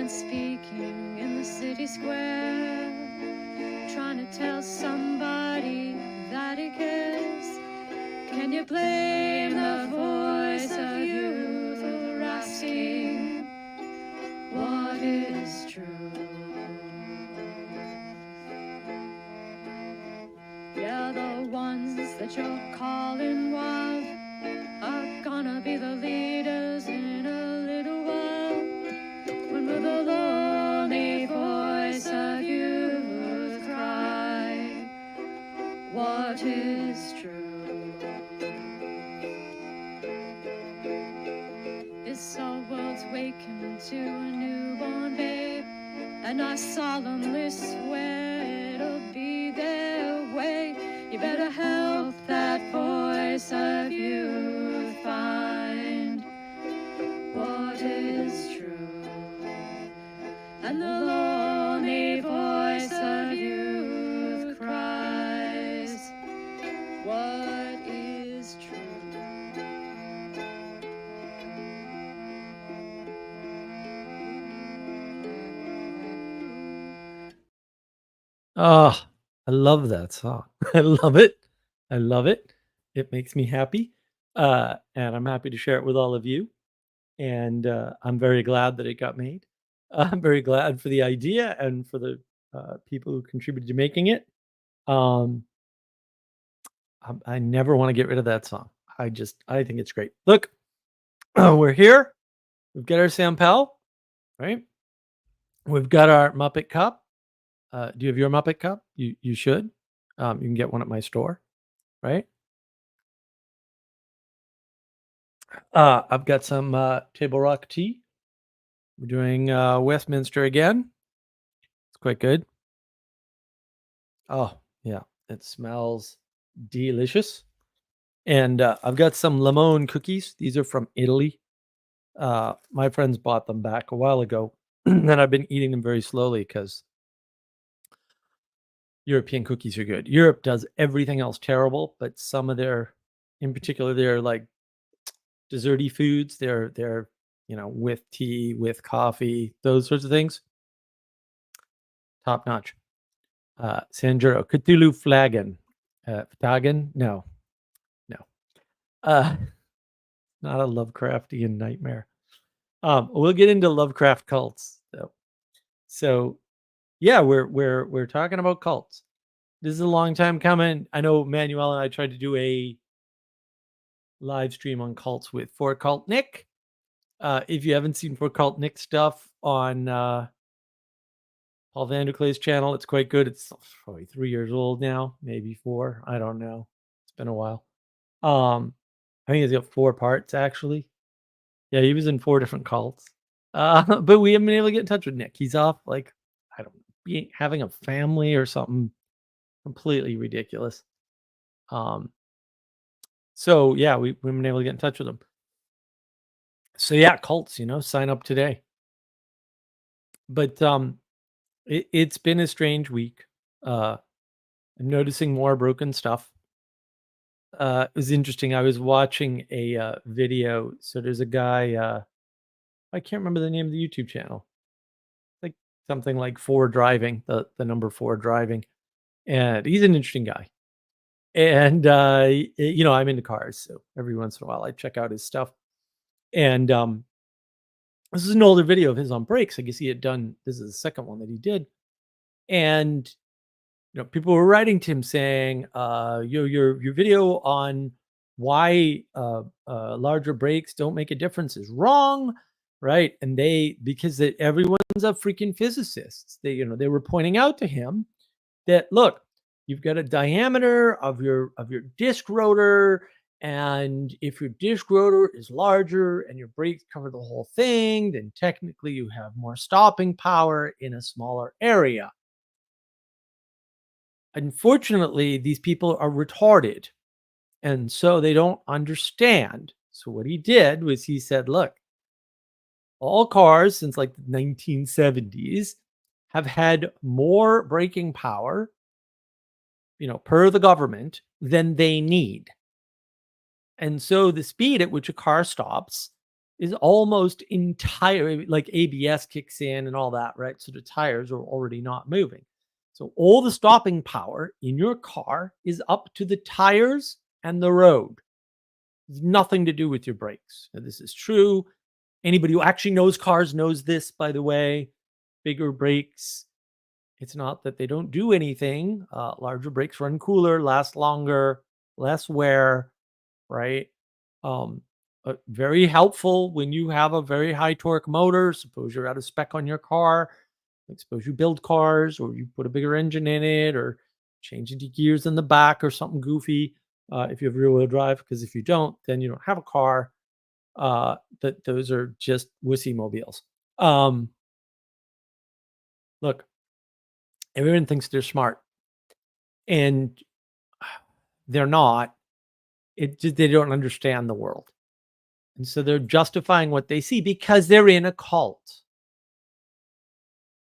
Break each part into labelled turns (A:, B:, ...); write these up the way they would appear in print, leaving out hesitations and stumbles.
A: speaking in the city square, trying to tell somebody that he cares. Can you blame the voice of youth for asking what is true? Yeah, the ones that you're calling wild are gonna be the leaders in a little while. When will the lonely voice of youth cry what is true? This our world's waking to a newborn babe, and I solemnly swear it'll be their way. You better help that voice of youth find what is true. And the lonely voice of youth cries, what is true?
B: Oh, I love that song. I love it. I love it. It makes me happy. And I'm happy to share it with all of you. And I'm very glad that it got made. I'm very glad for the idea and for the people who contributed to making it. Um, I never want to get rid of that song. I think it's great. Look, we're here. We've got our Sam Powell, right? We've got our Muppet Cup. Do you have your Muppet Cup? You should. You can get one at my store, right? I've got some Table Rock tea. We're doing Westminster again. It's quite good. Oh, yeah. It smells delicious. And I've got some limon cookies. These are from Italy. My friends bought them back a while ago. And I've been eating them very slowly because European cookies are good. Europe does everything else terrible, but some of their, in particular, their like desserty foods, they're with tea, with coffee, those sorts of things, top notch. Sanjuro, Cthulhu Flagon, Ftagon? No. Uh, not a Lovecraftian nightmare. We'll get into Lovecraft cults though. So yeah, we're talking about cults. This is a long time coming. I know Manuel and I tried to do a live stream on cults with For Cult Nick. If you haven't seen For Cult Nick stuff on Paul Vanderklay's channel, it's quite good. It's probably 3 years old now, maybe 4. I don't know. It's been a while. I think it's got 4 parts actually. Yeah, he was in 4 different cults. But we haven't been able to get in touch with Nick. He's off like, I don't know, having a family or something completely ridiculous. So yeah, we've been able to get in touch with him. So yeah, cults, sign up today. But it's been a strange week. I'm noticing more broken stuff. It was interesting. I was watching a video. So there's a guy. I can't remember the name of the YouTube channel. Like something like 4 Driving, the number 4 Driving, and he's an interesting guy. And I'm into cars, so every once in a while I check out his stuff. And this is an older video of his on brakes. I guess he had done. This is the second one that he did, and people were writing to him saying, your video on why larger brakes don't make a difference is wrong, right? And because everyone's a freaking physicist. They were pointing out to him that, look, you've got a diameter of your disc rotor, and if your disc rotor is larger and your brakes cover the whole thing, then technically you have more stopping power in a smaller area. Unfortunately, these people are retarded, and so they don't understand. So what he did was he said, look, all cars since like the 1970s have had more braking power, per the government than they need. And so the speed at which a car stops is almost entire, like ABS kicks in and all that, right? So the tires are already not moving. So all the stopping power in your car is up to the tires and the road. It's nothing to do with your brakes. Now, this is true. Anybody who actually knows cars knows this, by the way. Bigger brakes, it's not that they don't do anything. Larger brakes run cooler, last longer, less wear, right? Um, Very helpful when you have a very high torque motor. Suppose you're out of spec on your car. Like suppose you build cars or you put a bigger engine in it or change the gears in the back or something goofy. If you have rear wheel drive, because if you don't, then you don't have a car. That those are just wussy mobiles. Um, Look, everyone thinks they're smart, and they're not. It just they don't understand the world. And so they're justifying what they see because they're in a cult.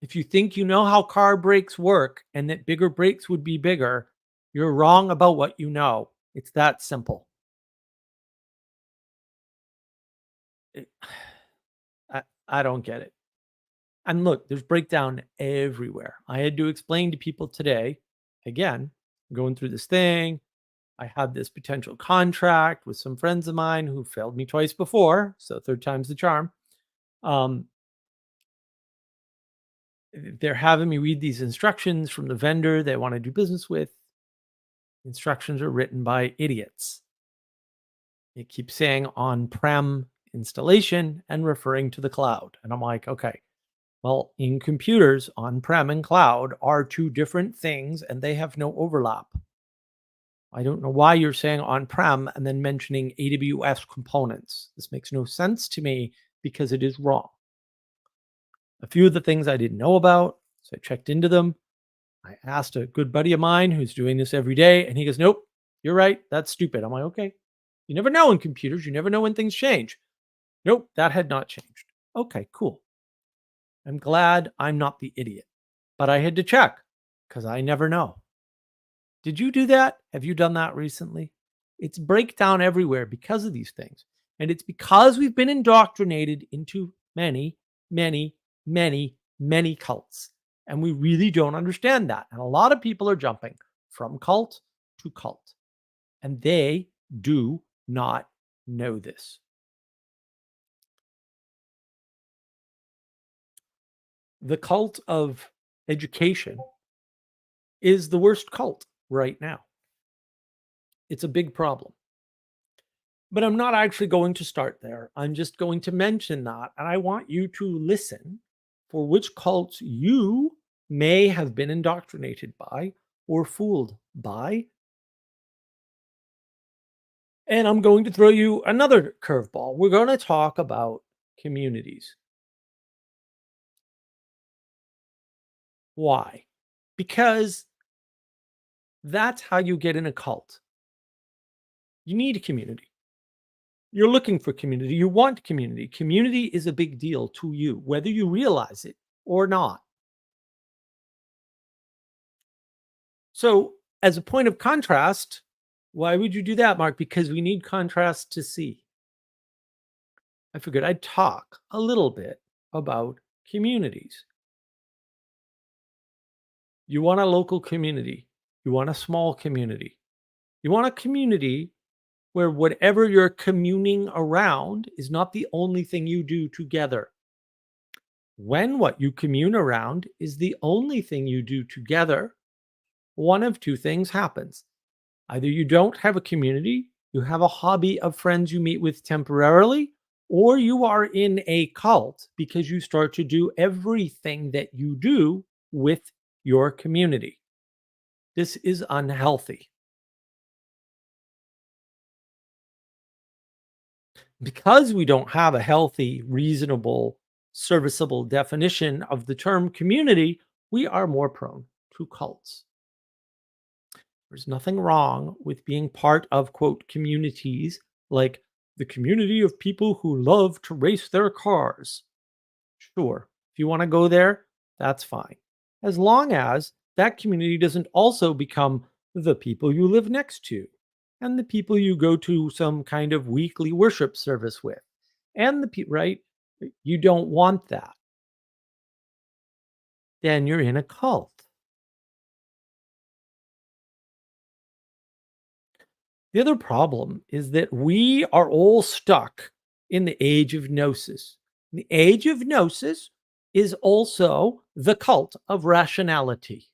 B: If you think you know how car brakes work and that bigger brakes would be bigger, you're wrong about what you know. It's that simple. It- I don't get it. And look, there's breakdown everywhere. I had to explain to people today, again, going through this thing. I had this potential contract with some friends of mine who failed me twice before. So third time's the charm. Um, they're having me read these instructions from the vendor they want to do business with. Instructions are written by idiots. It keeps saying on-prem installation and referring to the cloud. And I'm like, okay, well, in computers, on-prem and cloud are two different things and they have no overlap. I don't know why you're saying on-prem and then mentioning AWS components. This makes no sense to me because it is wrong. A few of the things I didn't know about, so I checked into them. I asked a good buddy of mine who's doing this every day, and he goes, "Nope, you're right. That's stupid." I'm like, "Okay." You never know in computers. You never know when things change. Nope, that had not changed. Okay, cool. I'm glad I'm not the idiot, but I had to check because I never know. Did you do that? Have you done that recently? It's breakdown everywhere because of these things. And it's because we've been indoctrinated into many, many, many, many cults. And we really don't understand that. And a lot of people are jumping from cult to cult. And they do not know this. The cult of education is the worst cult right now. It's a big problem. But I'm not actually going to start there. I'm just going to mention that. And I want you to listen for which cults you may have been indoctrinated by or fooled by. And I'm going to throw you another curveball. We're going to talk about communities. Why? Because that's how you get in a cult. You need a community. You're looking for community. You want community. Community is a big deal to you, whether you realize it or not. So, as a point of contrast, why would you do that, Mark? Because we need contrast to see. I figured I'd talk a little bit about communities. You want a local community, you want a small community, you want a community where whatever you're communing around is not the only thing you do together. When what you commune around is the only thing you do together, one of two things happens. Either you don't have a community, you have a hobby of friends you meet with temporarily, or you are in a cult because you start to do everything that you do with your community. This is unhealthy. Because we don't have a healthy, reasonable, serviceable definition of the term community, we are more prone to cults. There's nothing wrong with being part of, quote, communities like the community of people who love to race their cars. Sure, if you want to go there, that's fine. As long as that community doesn't also become the people you live next to and the people you go to some kind of weekly worship service with and the people, right? You don't want that. Then you're in a cult. The other problem is that we are all stuck in the age of gnosis. The age of gnosis is also the cult of rationality.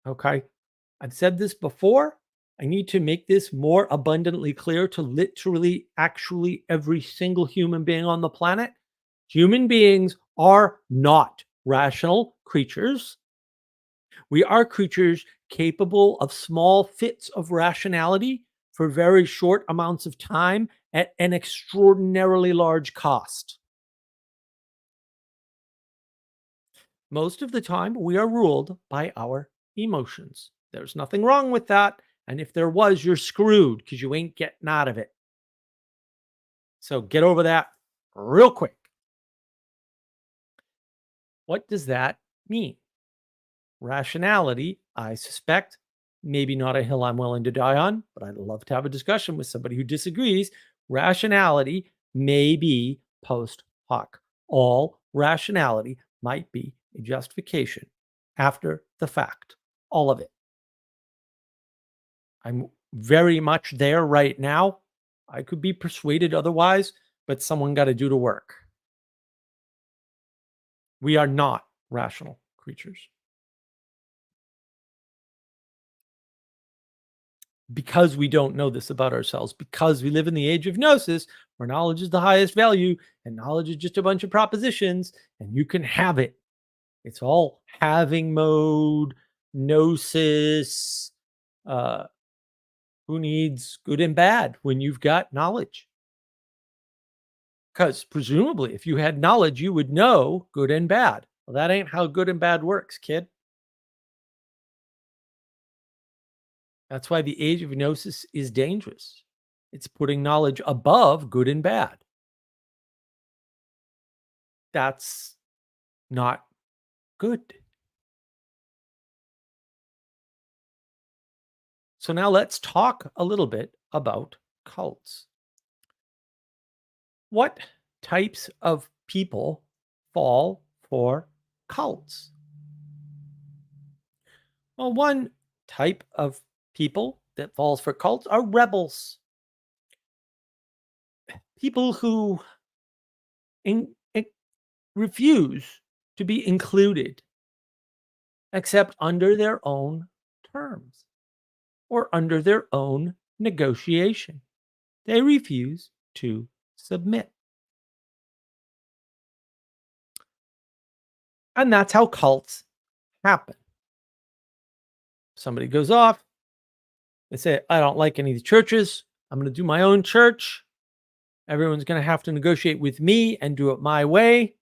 B: Okay. I've said this before. I need to make this more abundantly clear to literally, actually every single human being on the planet. Human beings are not rational creatures. We are creatures capable of small fits of rationality for very short amounts of time at an extraordinarily large cost. Most of the time, we are ruled by our emotions. There's nothing wrong with that. And if there was, you're screwed because you ain't getting out of it. So get over that real quick. What does that mean? Rationality, I suspect, maybe not a hill I'm willing to die on, but I'd love to have a discussion with somebody who disagrees. Rationality may be post hoc. All rationality might be a justification after the fact. All of it. I'm very much there right now. I could be persuaded otherwise, but someone got to do the work. We are not rational creatures. Because we don't know this about ourselves, because we live in the age of gnosis, where knowledge is the highest value and knowledge is just a bunch of propositions and you can have it. It's all having mode, gnosis. Uh, who needs good and bad when you've got knowledge? Because presumably, if you had knowledge, you would know good and bad. Well, that ain't how good and bad works, kid. That's why the age of gnosis is dangerous. It's putting knowledge above good and bad. That's not good. So now let's talk a little bit about cults. What types of people fall for cults? Well, one type of people that falls for cults are rebels. People who in, in- refuse to be included except under their own terms or under their own negotiation. They refuse to submit. And that's how cults happen. Somebody goes off, they say, I don't like any of the churches. I'm going to do my own church. Everyone's going to have to negotiate with me and do it my way.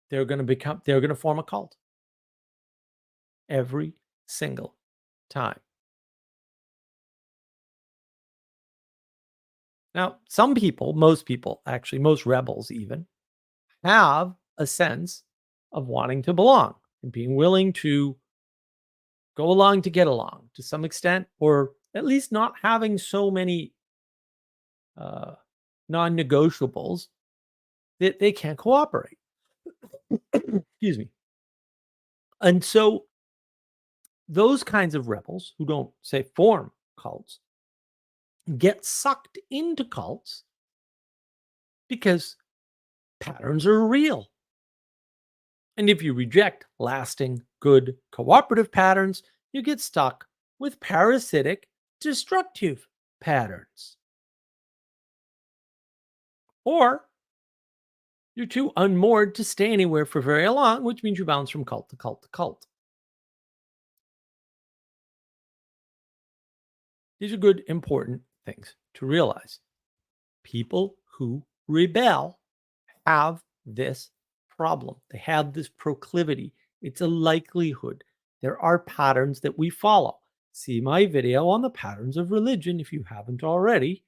B: They're going to form a cult every single time. Now, some people, most people, actually, most rebels even, have a sense of wanting to belong and being willing to go along to get along to some extent, or at least not having so many uh, non negotiables that they can't cooperate. Excuse me. And so those kinds of rebels who don't, say, form cults get sucked into cults because patterns are real. And if you reject lasting, good, cooperative patterns, you get stuck with parasitic, destructive patterns. Or you're too unmoored to stay anywhere for very long, which means you bounce from cult to cult to cult. These are good, important things to realize. People who rebel have this problem. They have this proclivity. It's a likelihood. There are patterns that we follow. See my video on the patterns of religion if you haven't already.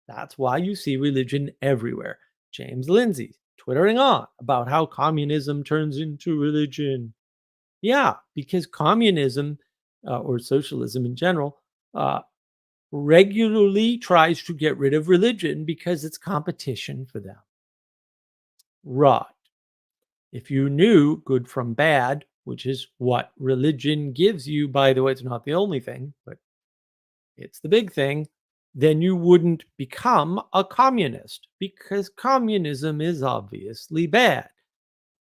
B: That's why you see religion everywhere. James Lindsay twittering on about how communism turns into religion. Yeah, because communism or socialism in general regularly tries to get rid of religion because it's competition for them. Right. If you knew good from bad, which is what religion gives you, by the way, it's not the only thing, but it's the big thing, then you wouldn't become a communist because communism is obviously bad.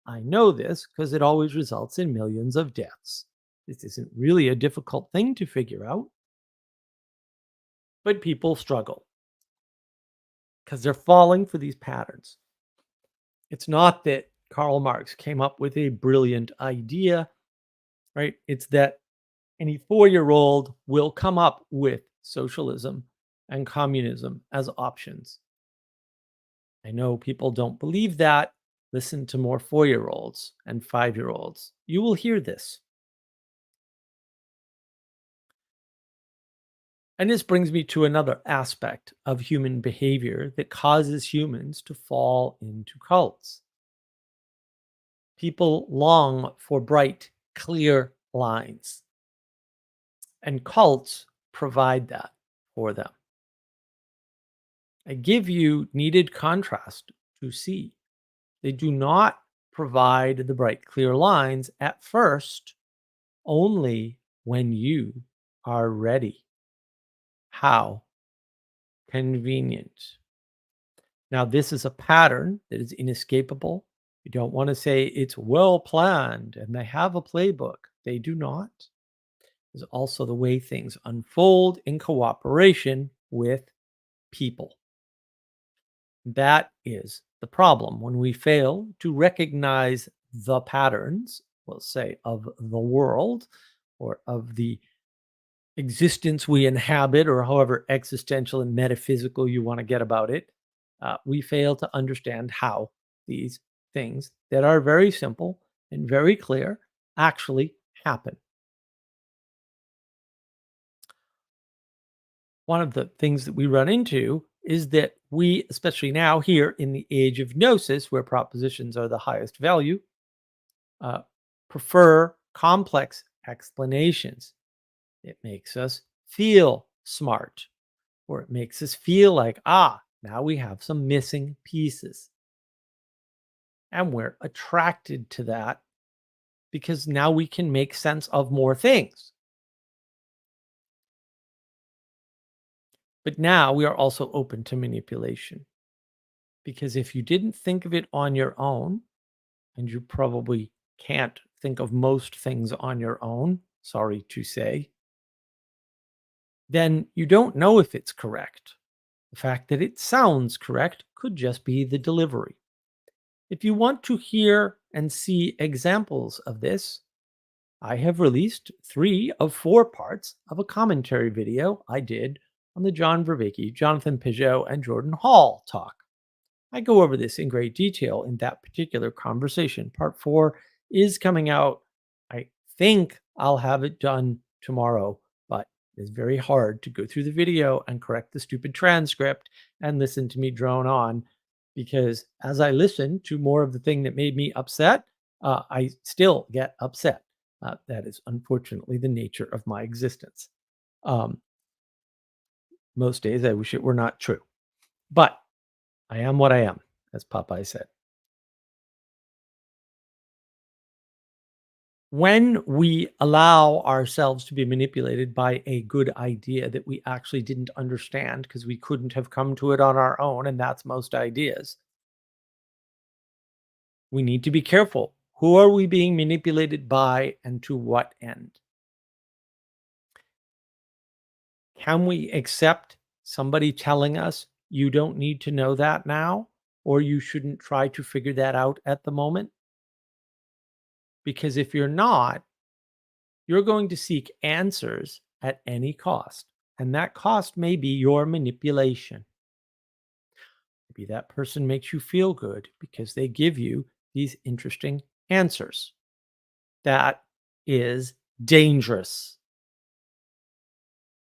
B: I know this because it always results in millions of deaths. This isn't really a difficult thing to figure out, but people struggle because they're falling for these patterns. It's not that Karl Marx came up with a brilliant idea, right? It's that any 4-year-old will come up with socialism and communism as options. I know people don't believe that. Listen to more 4-year-olds and 5-year-olds. You will hear this. And this brings me to another aspect of human behavior that causes humans to fall into cults. People long for bright, clear lines, and cults provide that for them. I give you needed contrast to see. They do not provide the bright, clear lines at first, only when you are ready. How convenient. Now, this is a pattern that is inescapable. You don't want to say it's well planned and they have a playbook. They do not. It's also the way things unfold in cooperation with people. That is the problem. When we fail to recognize the patterns, we'll say, of the world or of the existence we inhabit, or however existential and metaphysical you want to get about it, we fail to understand how these things that are very simple and very clear actually happen. One of the things that we run into is that we, especially now here in the age of gnosis, where propositions are the highest value, uh, prefer complex explanations. It makes us feel smart, or it makes us feel like, now we have some missing pieces. And we're attracted to that because now we can make sense of more things. But now we are also open to manipulation. Because if you didn't think of it on your own, and you probably can't think of most things on your own, sorry to say, then you don't know if it's correct. The fact that it sounds correct could just be the delivery. If you want to hear and see examples of this, I have released 3 of 4 parts of a commentary video I did on the John Vervaeke, Jonathan Peugeot, and Jordan Hall talk. I go over this in great detail in that particular conversation. Part 4 is coming out. I think I'll have it done tomorrow, but it's very hard to go through the video and correct the stupid transcript and listen to me drone on, because as I listen to more of the thing that made me upset, I still get upset. That is unfortunately the nature of my existence. Um, most days I wish it were not true, but I am what I am, as Popeye said. When we allow ourselves to be manipulated by a good idea that we actually didn't understand because we couldn't have come to it on our own, and that's most ideas, we need to be careful. Who are we being manipulated by and to what end? Can we accept somebody telling us you don't need to know that now, or you shouldn't try to figure that out at the moment? Because if you're not, you're going to seek answers at any cost. And that cost may be your manipulation. Maybe that person makes you feel good because they give you these interesting answers. That is dangerous.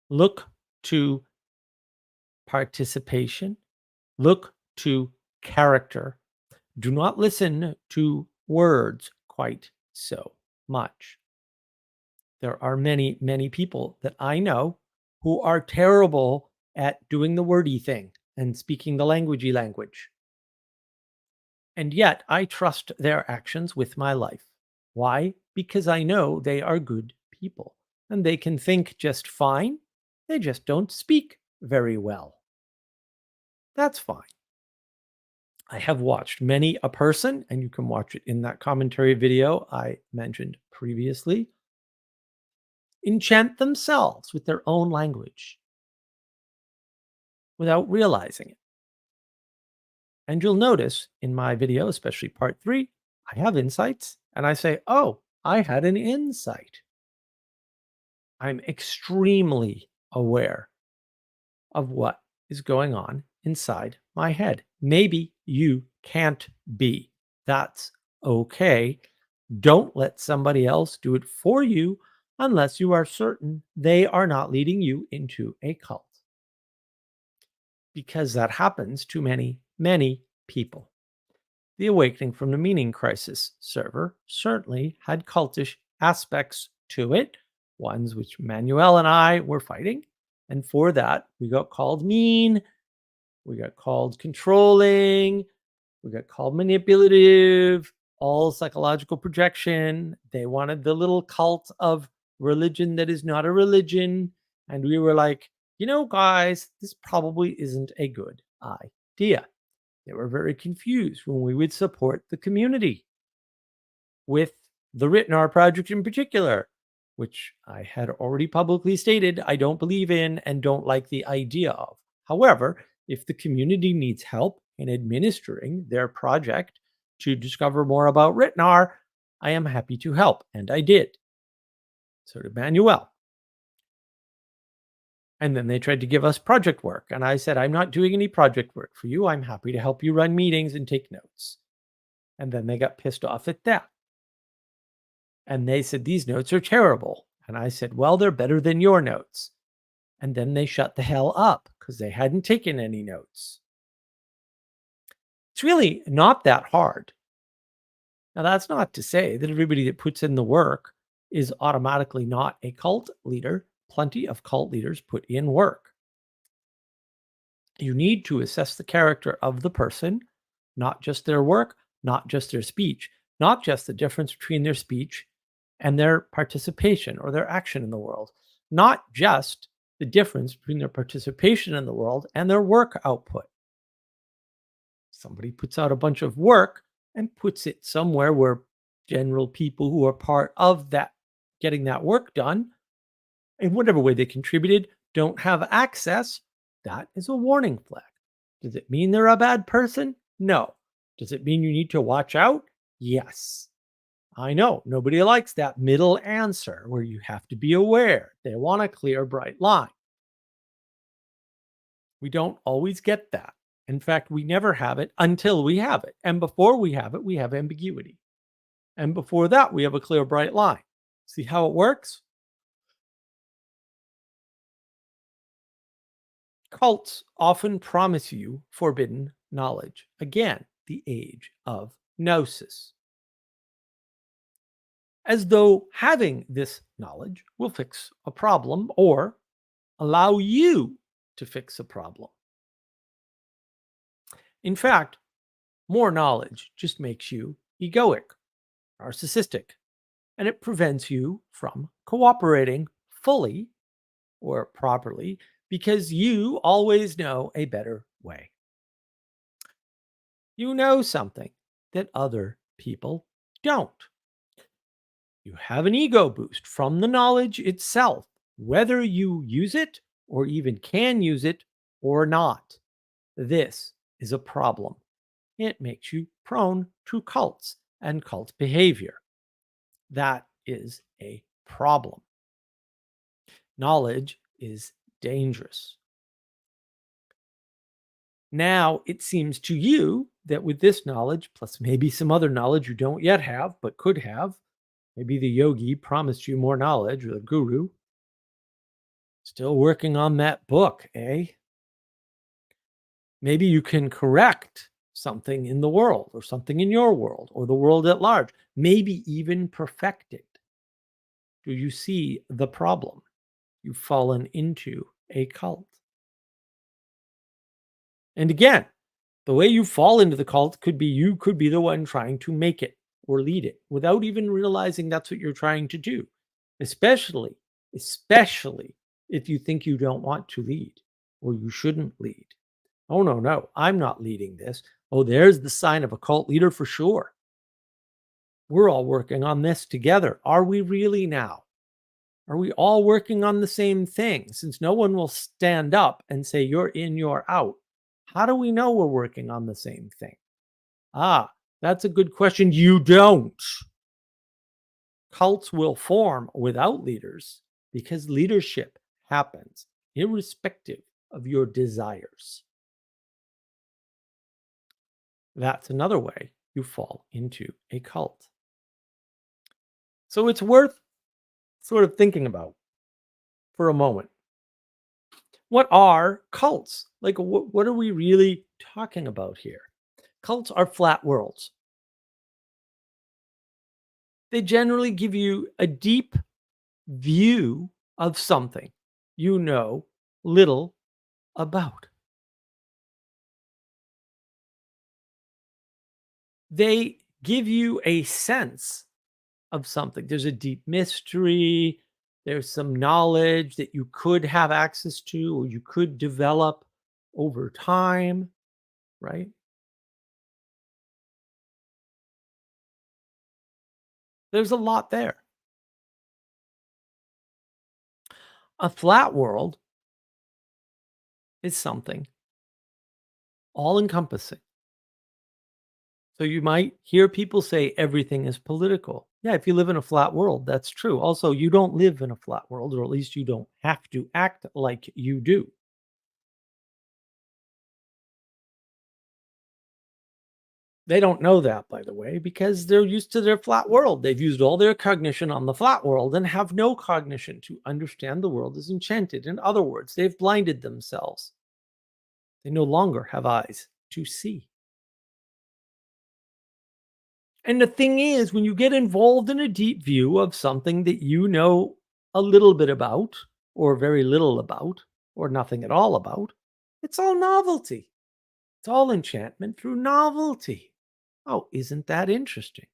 B: Look to participation, look to character. Do not listen to words quite so much. There are many, many people that I know who are terrible at doing the wordy thing and speaking the languagey language. And yet I trust their actions with my life. Why? Because I know they are good people and they can think just fine. They just don't speak very well. That's fine. I have watched many a person, and you can watch it in that commentary video I mentioned previously, enchant themselves with their own language without realizing it. And you'll notice in my video, especially part 3, I have insights and I say, oh, I had an insight. I'm extremely aware of what is going on inside my head. Maybe you can't be. That's okay. Don't let somebody else do it for you unless you are certain they are not leading you into a cult. Because that happens to many, many people. The Awakening from the Meaning Crisis server certainly had cultish aspects to it, ones which Manuel and I were fighting. And for that, we got called mean, we got called controlling, we got called manipulative, all psychological projection. They wanted the little cult of religion that is not a religion. And we were like, guys, this probably isn't a good idea. They were very confused when we would support the community with the Ritnar project in particular, which I had already publicly stated I don't believe in and don't like the idea of. However, if the community needs help in administering their project to discover more about Ritnar, I am happy to help, and I did. So did Manuel. And then they tried to give us project work, and I said, I'm not doing any project work for you. I'm happy to help you run meetings and take notes. And then they got pissed off at that. And they said, these notes are terrible. And I said, well, they're better than your notes. And then they shut the hell up because they hadn't taken any notes. It's really not that hard. Now, that's not to say that everybody that puts in the work is automatically not a cult leader. Plenty of cult leaders put in work. You need to assess the character of the person, not just their work, not just their speech, not just the difference between their speech and their participation or their action in the world, not just the difference between their participation in the world and their work output. Somebody puts out a bunch of work and puts it somewhere where general people who are part of that getting that work done, in whatever way they contributed, don't have access. That is a warning flag. Does it mean they're a bad person? No. Does it mean you need to watch out? Yes. I know nobody likes that middle answer where you have to be aware. They want a clear, bright line. We don't always get that. In fact, we never have it until we have it. And before we have it, we have ambiguity. And before that, we have a clear, bright line. See how it works? Cults often promise you forbidden knowledge. Again, the age of gnosis. As though having this knowledge will fix a problem or allow you to fix a problem. In fact, more knowledge just makes you egoic, narcissistic, and it prevents you from cooperating fully or properly because you always know a better way. You know something that other people don't. You have an ego boost from the knowledge itself, whether you use it or even can use it or not. This is a problem. It makes you prone to cults and cult behavior. That is a problem. Knowledge is dangerous. Now, it seems to you that with this knowledge, plus maybe some other knowledge you don't yet have, but could have, maybe the yogi promised you more knowledge or the guru, still working on that book, eh? Maybe you can correct something in the world or something in your world or the world at large, maybe even perfect it. Do you see the problem? you've fallen into a cult. And again, the way you fall into the cult could be you could be the one trying to make it or lead it without even realizing that's what you're trying to do. Especially, especially if you think you don't want to lead or you shouldn't lead. Oh, no, no, I'm not leading this. Oh, there's the sign of a cult leader for sure. We're all working on this together. Are we really now? Are we all working on the same thing? Since no one will stand up and say, you're in, you're out. How do we know we're working on the same thing? Ah, that's a good question. You don't. Cults will form without leaders because leadership happens irrespective of your desires. That's another way you fall into a cult. So it's worth sort of thinking about for a moment. What are cults? Like, what are we really talking about here? Cults are flat worlds. They generally give you a deep view of something you know little about. They give you a sense of something. There's a deep mystery, there's some knowledge that you could have access to or you could develop over time, right? There's a lot there. A flat world is something all encompassing. So you might hear people say everything is political. Yeah, if you live in a flat world, that's true. Also, you don't live in a flat world, or at least you don't have to act like you do. They don't know that, by the way, because they're used to their flat world. They've used all their cognition on the flat world and have no cognition to understand the world is enchanted. In other words, they've blinded themselves. They no longer have eyes to see. And the thing is, when you get involved in a deep view of something that you know a little bit about, or very little about, or nothing at all about, it's all novelty. It's all enchantment through novelty. Oh, isn't that interesting?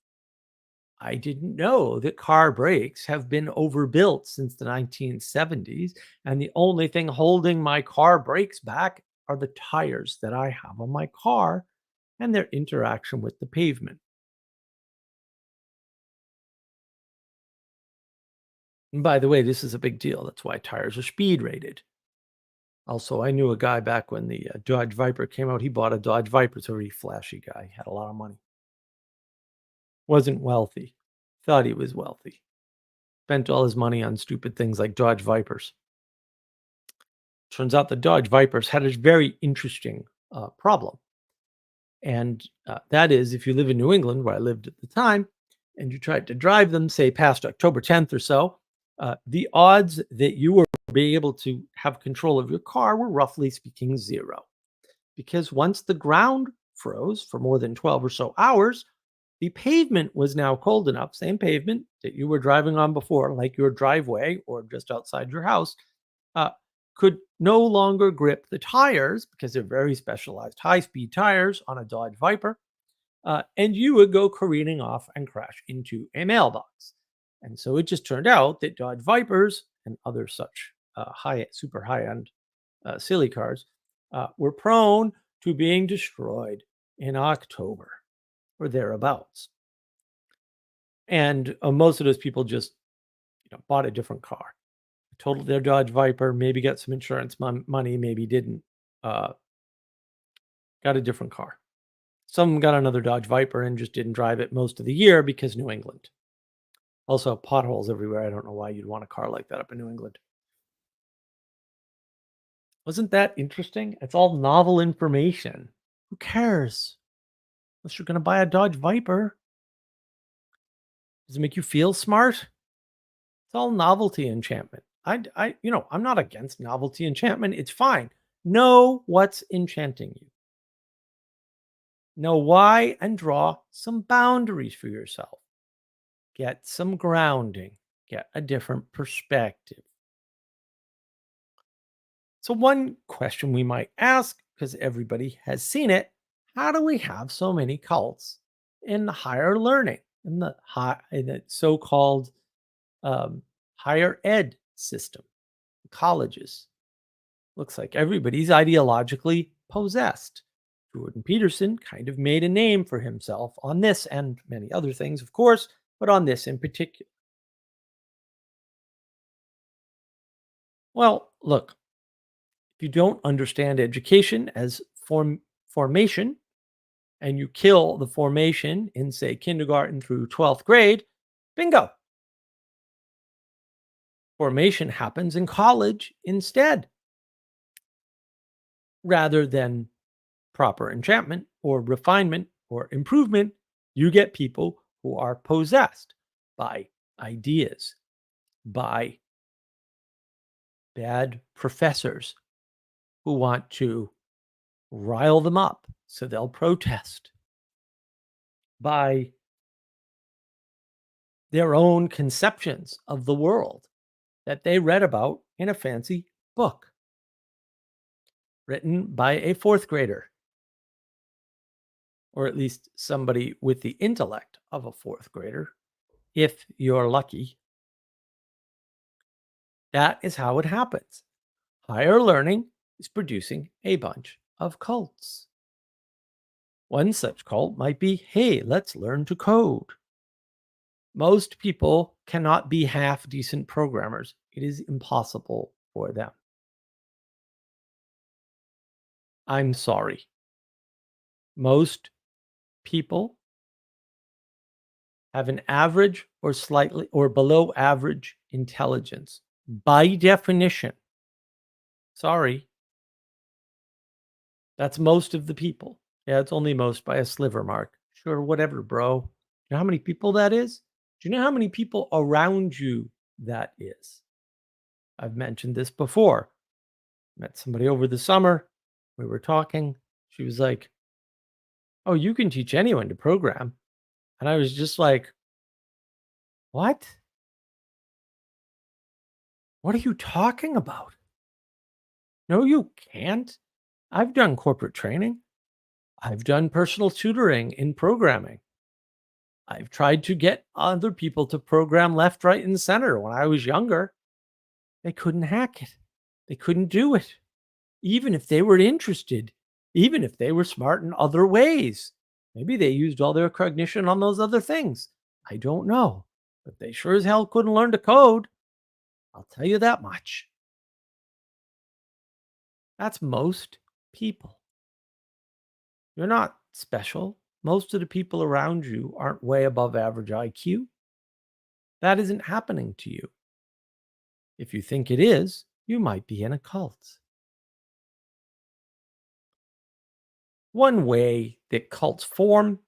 B: I didn't know that car brakes have been overbuilt since the 1970s, and the only thing holding my car brakes back are the tires that I have on my car and their interaction with the pavement. And by the way, this is a big deal. That's why tires are speed rated. Also, I knew a guy back when the Dodge Viper came out. He bought a Dodge Viper. It's a really flashy guy. Had a lot of money. Wasn't wealthy. Thought he was wealthy. Spent all his money on stupid things like Dodge Vipers. Turns out the Dodge Vipers had a very interesting problem. And that is, if you live in New England, where I lived at the time, and you tried to drive them, say, past October 10th or so, the odds that you were be able to have control of your car were roughly speaking zero. Because once the ground froze for more than 12 or so hours, the pavement was now cold enough, same pavement that you were driving on before, like your driveway or just outside your house, uh, could no longer grip the tires because they're very specialized high speed tires on a Dodge Viper. And you would go careening off and crash into a mailbox. And so it just turned out that Dodge Vipers and other such super high end silly cars were prone to being destroyed in October or thereabouts. And most of those people just bought a different car, totaled their Dodge Viper, maybe got some insurance money, maybe didn't, uh, got a different car. Some got another Dodge Viper and just didn't drive it most of the year because New England. Also, potholes everywhere. I don't know why you'd want a car like that up in New England. Wasn't that interesting? It's all novel information. Who cares? Unless you're going to buy a Dodge Viper. Does it make you feel smart? It's all novelty enchantment. I'm not against novelty enchantment. It's fine. Know what's enchanting you. Know why and draw some boundaries for yourself. Get some grounding. Get a different perspective. So, one question we might ask, because everybody has seen it, how do we have so many cults in higher learning, in the so-called um, higher ed system, colleges? Looks like everybody's ideologically possessed. Jordan Peterson kind of made a name for himself on this and many other things, of course, but on this in particular. Well, look, if you don't understand education as formation and you kill the formation in, say, kindergarten through 12th grade, bingo. Formation happens in college instead, rather than proper enchantment or refinement or improvement. You get people who are possessed by ideas, by bad professors who want to rile them up so they'll protest, by their own conceptions of the world that they read about in a fancy book written by a fourth grader, or at least somebody with the intellect of a fourth grader, if you're lucky. That is how it happens. Higher learning is producing a bunch of cults. One such cult might be, hey, let's learn to code. Most people cannot be half decent programmers. It is impossible for them. I'm sorry. Most people have an average or slightly or below average intelligence by definition. Sorry, that's most of the people. Yeah, it's only most by a sliver mark. Sure, whatever, bro. You know how many people that is? Do you know how many people around you that is? I've mentioned this before. Met somebody over the summer. We were talking. She was like, "Oh, you can teach anyone to program." And I was just like, "What? What are you talking about? No, you can't. I've done corporate training. I've done personal tutoring in programming. I've tried to get other people to program left, right, and center when I was younger. They couldn't hack it. They couldn't do it, even if they were interested, even if they were smart in other ways. Maybe they used all their cognition on those other things. I don't know. But they sure as hell couldn't learn to code. I'll tell you that much. That's most people. You're not special. Most of the people around you aren't way above average IQ. That isn't happening to you. If you think it is, you might be in a cult. One way that cults form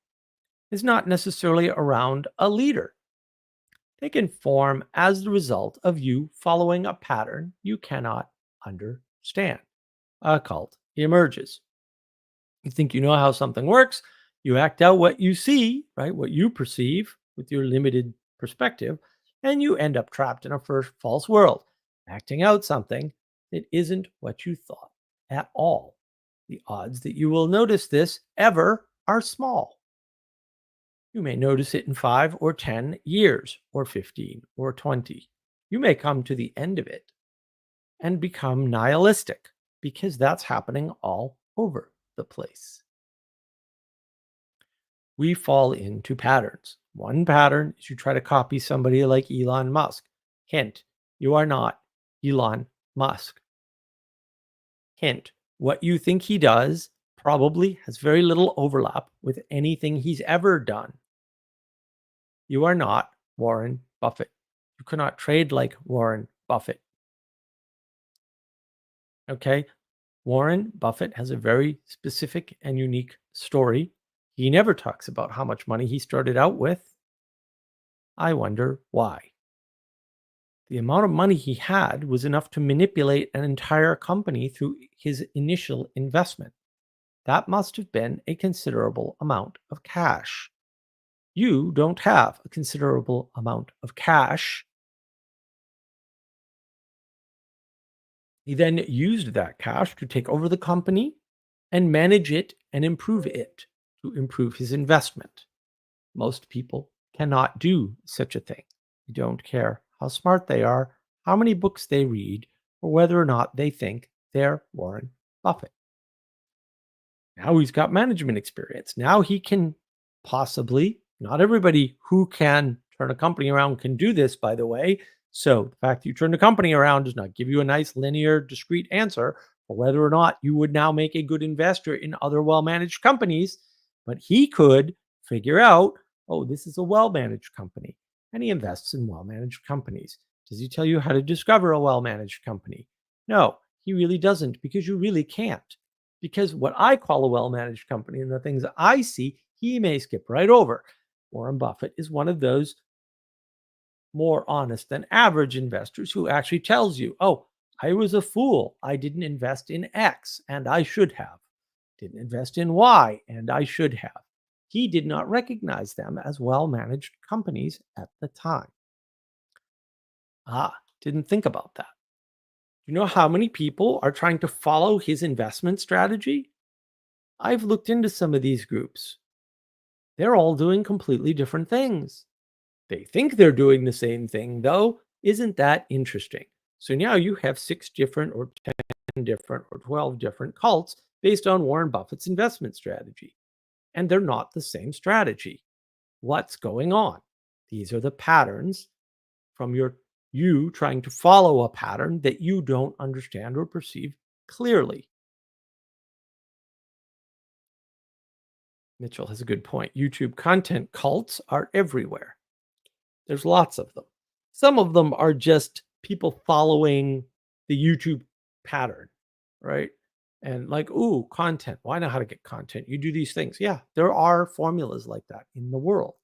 B: is not necessarily around a leader. They can form as the result of you following a pattern you cannot understand. A cult emerges. You think you know how something works, you act out what you see, right? What you perceive with your limited perspective, and you end up trapped in a first false world, acting out something that isn't what you thought at all. The odds that you will notice this ever are small. You may notice it in 5 or 10 years, or 15 or 20. You may come to the end of it and become nihilistic because that's happening all over the place. We fall into patterns. One pattern is you try to copy somebody like Elon Musk. Hint, you are not Elon Musk. Hint, what you think he does probably has very little overlap with anything he's ever done. You are not Warren Buffett. You cannot trade like Warren Buffett. Okay? Warren Buffett has a very specific and unique story. He never talks about how much money he started out with. I wonder why. The amount of money he had was enough to manipulate an entire company through his initial investment. That must have been a considerable amount of cash. You don't have a considerable amount of cash. He then used that cash to take over the company and manage it and improve it to improve his investment. Most people cannot do such a thing. They don't care how smart they are, how many books they read, or whether or not they think they're Warren Buffett. Now he's got management experience. Now he can possibly, not everybody who can turn a company around can do this, by the way. So the fact that you turn the company around does not give you a nice, linear, discrete answer for whether or not you would now make a good investor in other well managed companies. But he could figure out, oh, this is a well managed company. And he invests in well managed companies. Does he tell you how to discover a well managed company? No, he really doesn't, because you really can't. Because what I call a well managed company and the things I see, he may skip right over. Warren Buffett is one of those more honest than average investors who actually tells you, oh, I was a fool. I didn't invest in X and I should have. Didn't invest in Y and I should have. He did not recognize them as well managed companies at the time. Didn't think about that. You know how many people are trying to follow his investment strategy? I've looked into some of these groups. They're all doing completely different things. They think they're doing the same thing, though. Isn't that interesting? So now you have 6 different, or 10 different, or 12 different cults based on Warren Buffett's investment strategy. And they're not the same strategy. What's going on? These are the patterns from you trying to follow a pattern that you don't understand or perceive clearly. Mitchell has a good point. YouTube content cults are everywhere. There's lots of them. Some of them are just people following the YouTube pattern, right? And like, ooh, content. Well, I know how to get content. You do these things. Yeah, there are formulas like that in the world.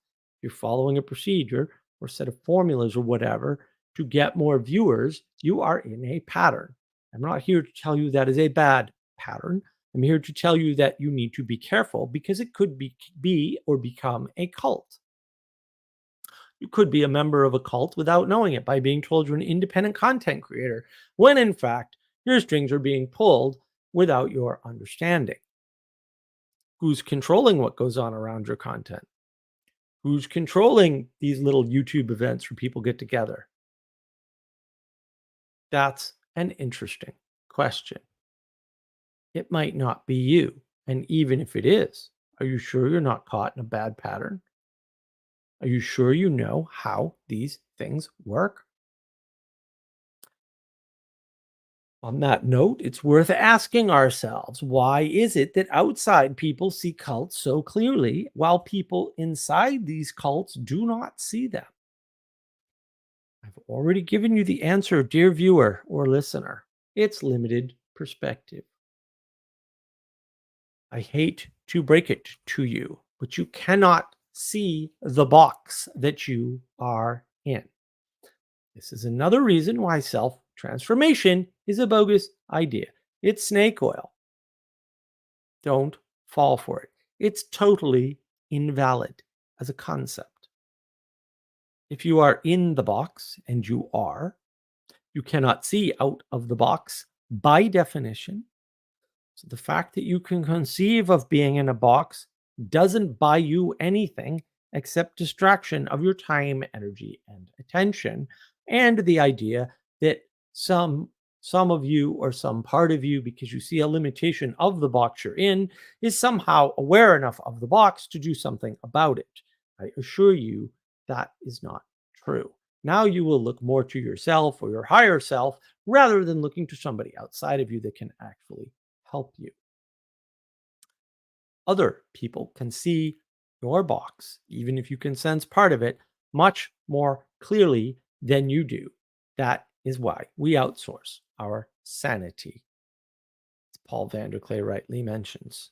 B: You're following a procedure or set of formulas or whatever to get more viewers. You are in a pattern. I'm not here to tell you that is a bad pattern. I'm here to tell you that you need to be careful because it could be or become a cult. You could be a member of a cult without knowing it by being told you're an independent content creator, when in fact, your strings are being pulled without your understanding. Who's controlling what goes on around your content? Who's controlling these little YouTube events where people get together? That's an interesting question. It might not be you. And even if it is, are you sure you're not caught in a bad pattern? Are you sure you know how these things work? On that note, it's worth asking ourselves, why is it that outside people see cults so clearly while people inside these cults do not see them? I've already given you the answer, dear viewer or listener. It's limited perspective. I hate to break it to you, but you cannot see the box that you are in. This is another reason why self transformation is a bogus idea. It's snake oil. Don't fall for it. It's totally invalid as a concept. If you are in the box, and you cannot see out of the box by definition. So the fact that you can conceive of being in a box doesn't buy you anything except distraction of your time, energy, and attention, and the idea that some of you or some part of you, because you see a limitation of the box you're in, is somehow aware enough of the box to do something about it. I assure you that is not true. Now you will look more to yourself or your higher self rather than looking to somebody outside of you that can actually help you. Other people can see your box, even if you can sense part of it, much more clearly than you do. That is why we outsource our sanity, as Paul Vanderklay rightly mentions.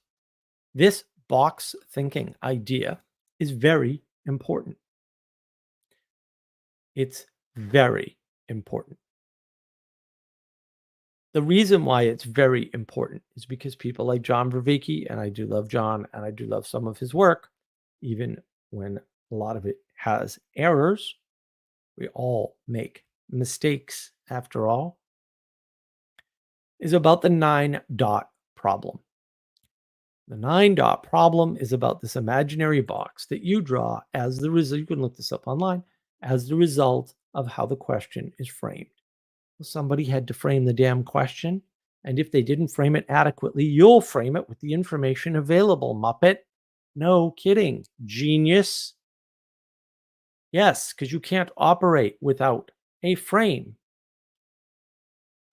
B: This box thinking idea is very important. It's very important. The reason why it's very important is because people like John Vervaeke, and I do love John, and I do love some of his work, even when a lot of it has errors. We all make mistakes after all. is about the 9 dot problem. The 9 dot problem is about this imaginary box that you draw as the result. You can look this up online as the result of how the question is framed. Well, somebody had to frame the damn question. And if they didn't frame it adequately, you'll frame it with the information available, Muppet. No kidding. Genius. Yes, because you can't operate without a frame.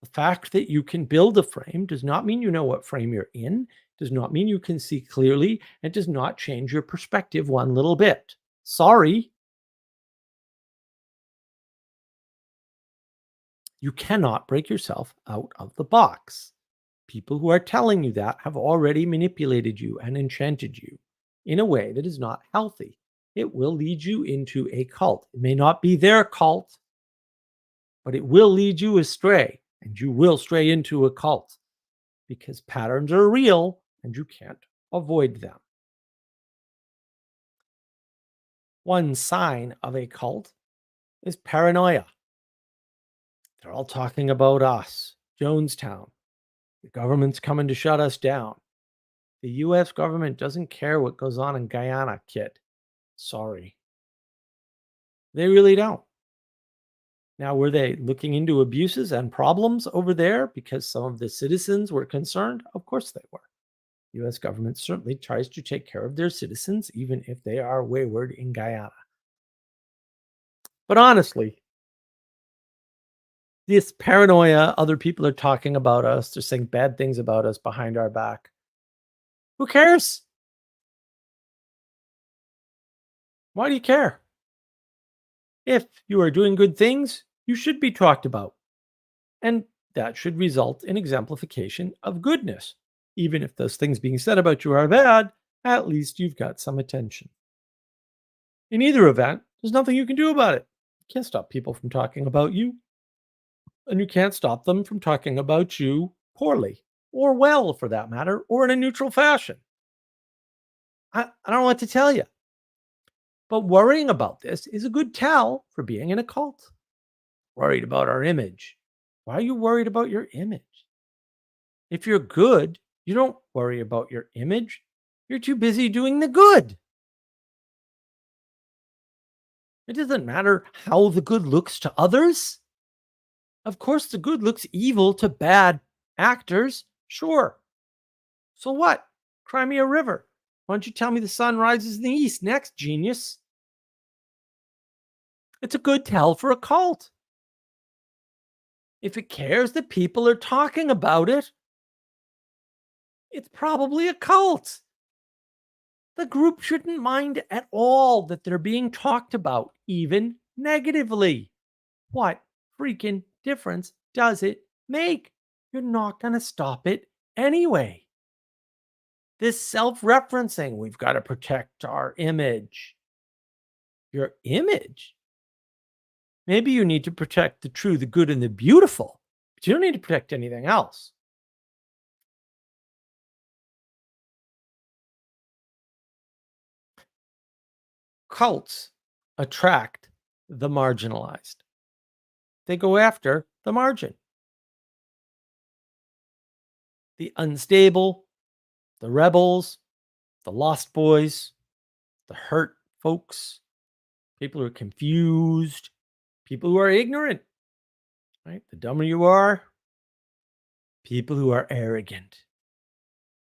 B: The fact that you can build a frame does not mean you know what frame you're in, does not mean you can see clearly, and does not change your perspective one little bit. Sorry, you cannot break yourself out of the box. People who are telling you that have already manipulated you and enchanted you in a way that is not healthy. It will lead you into a cult. It may not be their cult, but it will lead you astray, and you will stray into a cult because patterns are real and you can't avoid them. One sign of a cult is paranoia. They're all talking about us, Jonestown. The government's coming to shut us down. The US government doesn't care what goes on in Guyana, kid. Sorry. They really don't. Now, were they looking into abuses and problems over there because some of the citizens were concerned? Of course they were. The US government certainly tries to take care of their citizens, even if they are wayward in Guyana. But honestly, this paranoia, other people are talking about us, they're saying bad things about us behind our back. Who cares? Why do you care? If you are doing good things, you should be talked about. And that should result in exemplification of goodness. Even if those things being said about you are bad, at least you've got some attention. In either event, there's nothing you can do about it. You can't stop people from talking about you, and you can't stop them from talking about you poorly, or well for that matter, or in a neutral fashion. I don't know what to tell you. But worrying about this is a good tell for being in a cult. Worried about our image. Why are you worried about your image? If you're good, you don't worry about your image. You're too busy doing the good. It doesn't matter how the good looks to others. Of course, the good looks evil to bad actors. Sure. So what? Cry me a river. Why don't you tell me the sun rises in the east next, genius? It's a good tell for a cult. If it cares that people are talking about it, it's probably a cult. The group shouldn't mind at all that they're being talked about, even negatively. What freaking difference does it make? You're not going to stop it anyway. This self referencing, we've got to protect our image. Your image? Maybe you need to protect the true, the good, and the beautiful, but you don't need to protect anything else. Cults attract the marginalized. They go after the margin, the unstable, the rebels, the lost boys, the hurt folks, people who are confused, people who are ignorant, right? The dumber you are, people who are arrogant.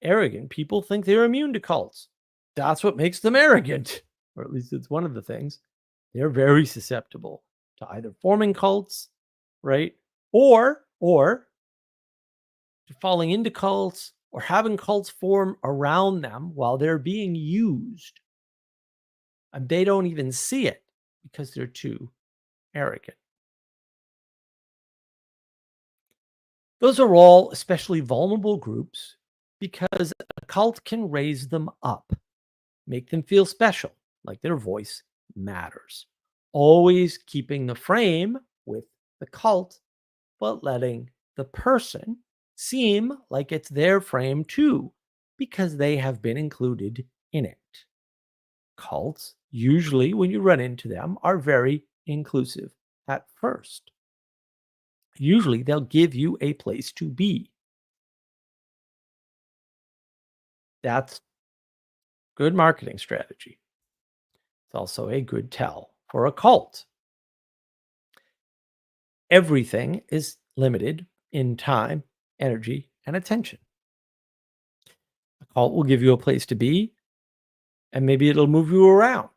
B: Arrogant people think they're immune to cults. That's what makes them arrogant, or at least it's one of the things. They're very susceptible to either forming cults, right? Or to falling into cults or having cults form around them while they're being used. And they don't even see it because they're too arrogant. Those are all especially vulnerable groups because a cult can raise them up, make them feel special, like their voice matters. Always keeping the frame with the cult, but letting the person seem like it's their frame too, because they have been included in it. Cults, usually when you run into them, are very inclusive at first. Usually they'll give you a place to be. That's good marketing strategy. It's also a good tell for a cult. Everything is limited in time, energy, and attention. A cult will give you a place to be, and maybe it'll move you around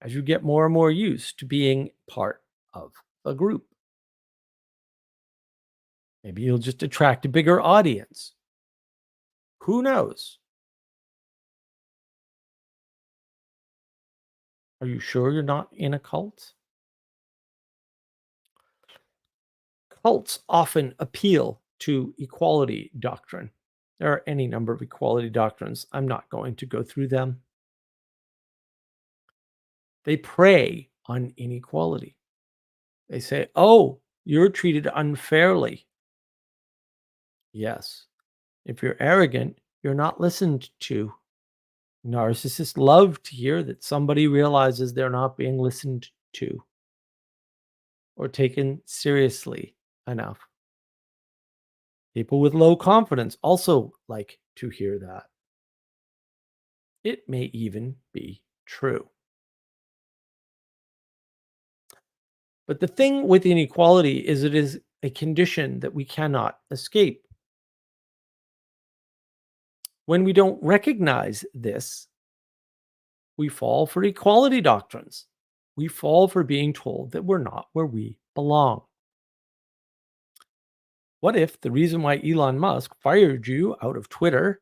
B: as you get more and more used to being part of a group. Maybe you'll just attract a bigger audience. Who knows? Are you sure you're not in a cult? Cults often appeal to equality doctrine. There are any number of equality doctrines. I'm not going to go through them. They prey on inequality. They say, oh, you're treated unfairly. Yes. If you're arrogant, you're not listened to. Narcissists love to hear that somebody realizes they're not being listened to or taken seriously enough. People with low confidence also like to hear that. It may even be true. But the thing with inequality is it is a condition that we cannot escape. When we don't recognize this, we fall for equality doctrines. We fall for being told that we're not where we belong. What if the reason why Elon Musk fired you out of Twitter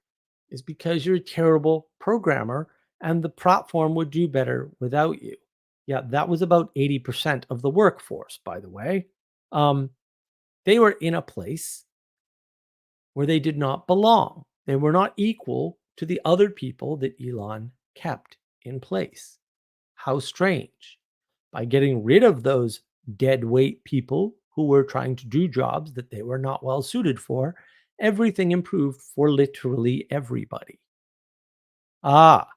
B: is because you're a terrible programmer and the platform would do better without you? Yeah, that was about 80% of the workforce, by the way. Um, they were in a place where they did not belong. They were not equal to the other people that Elon kept in place. How strange. By getting rid of those dead weight people who were trying to do jobs that they were not well suited for, everything improved for literally everybody. Ah,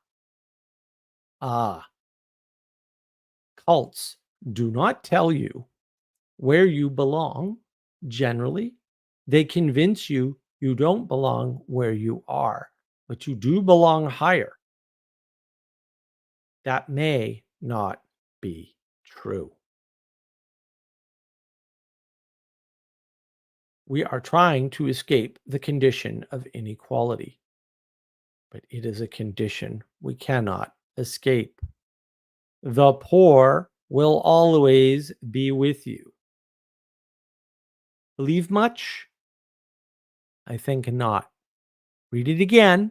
B: ah, cults do not tell you where you belong. Generally, they convince you you don't belong where you are, but you do belong higher. That may not be true. We are trying to escape the condition of inequality, but it is a condition we cannot escape. The poor will always be with you. Believe much? I think not. Read it again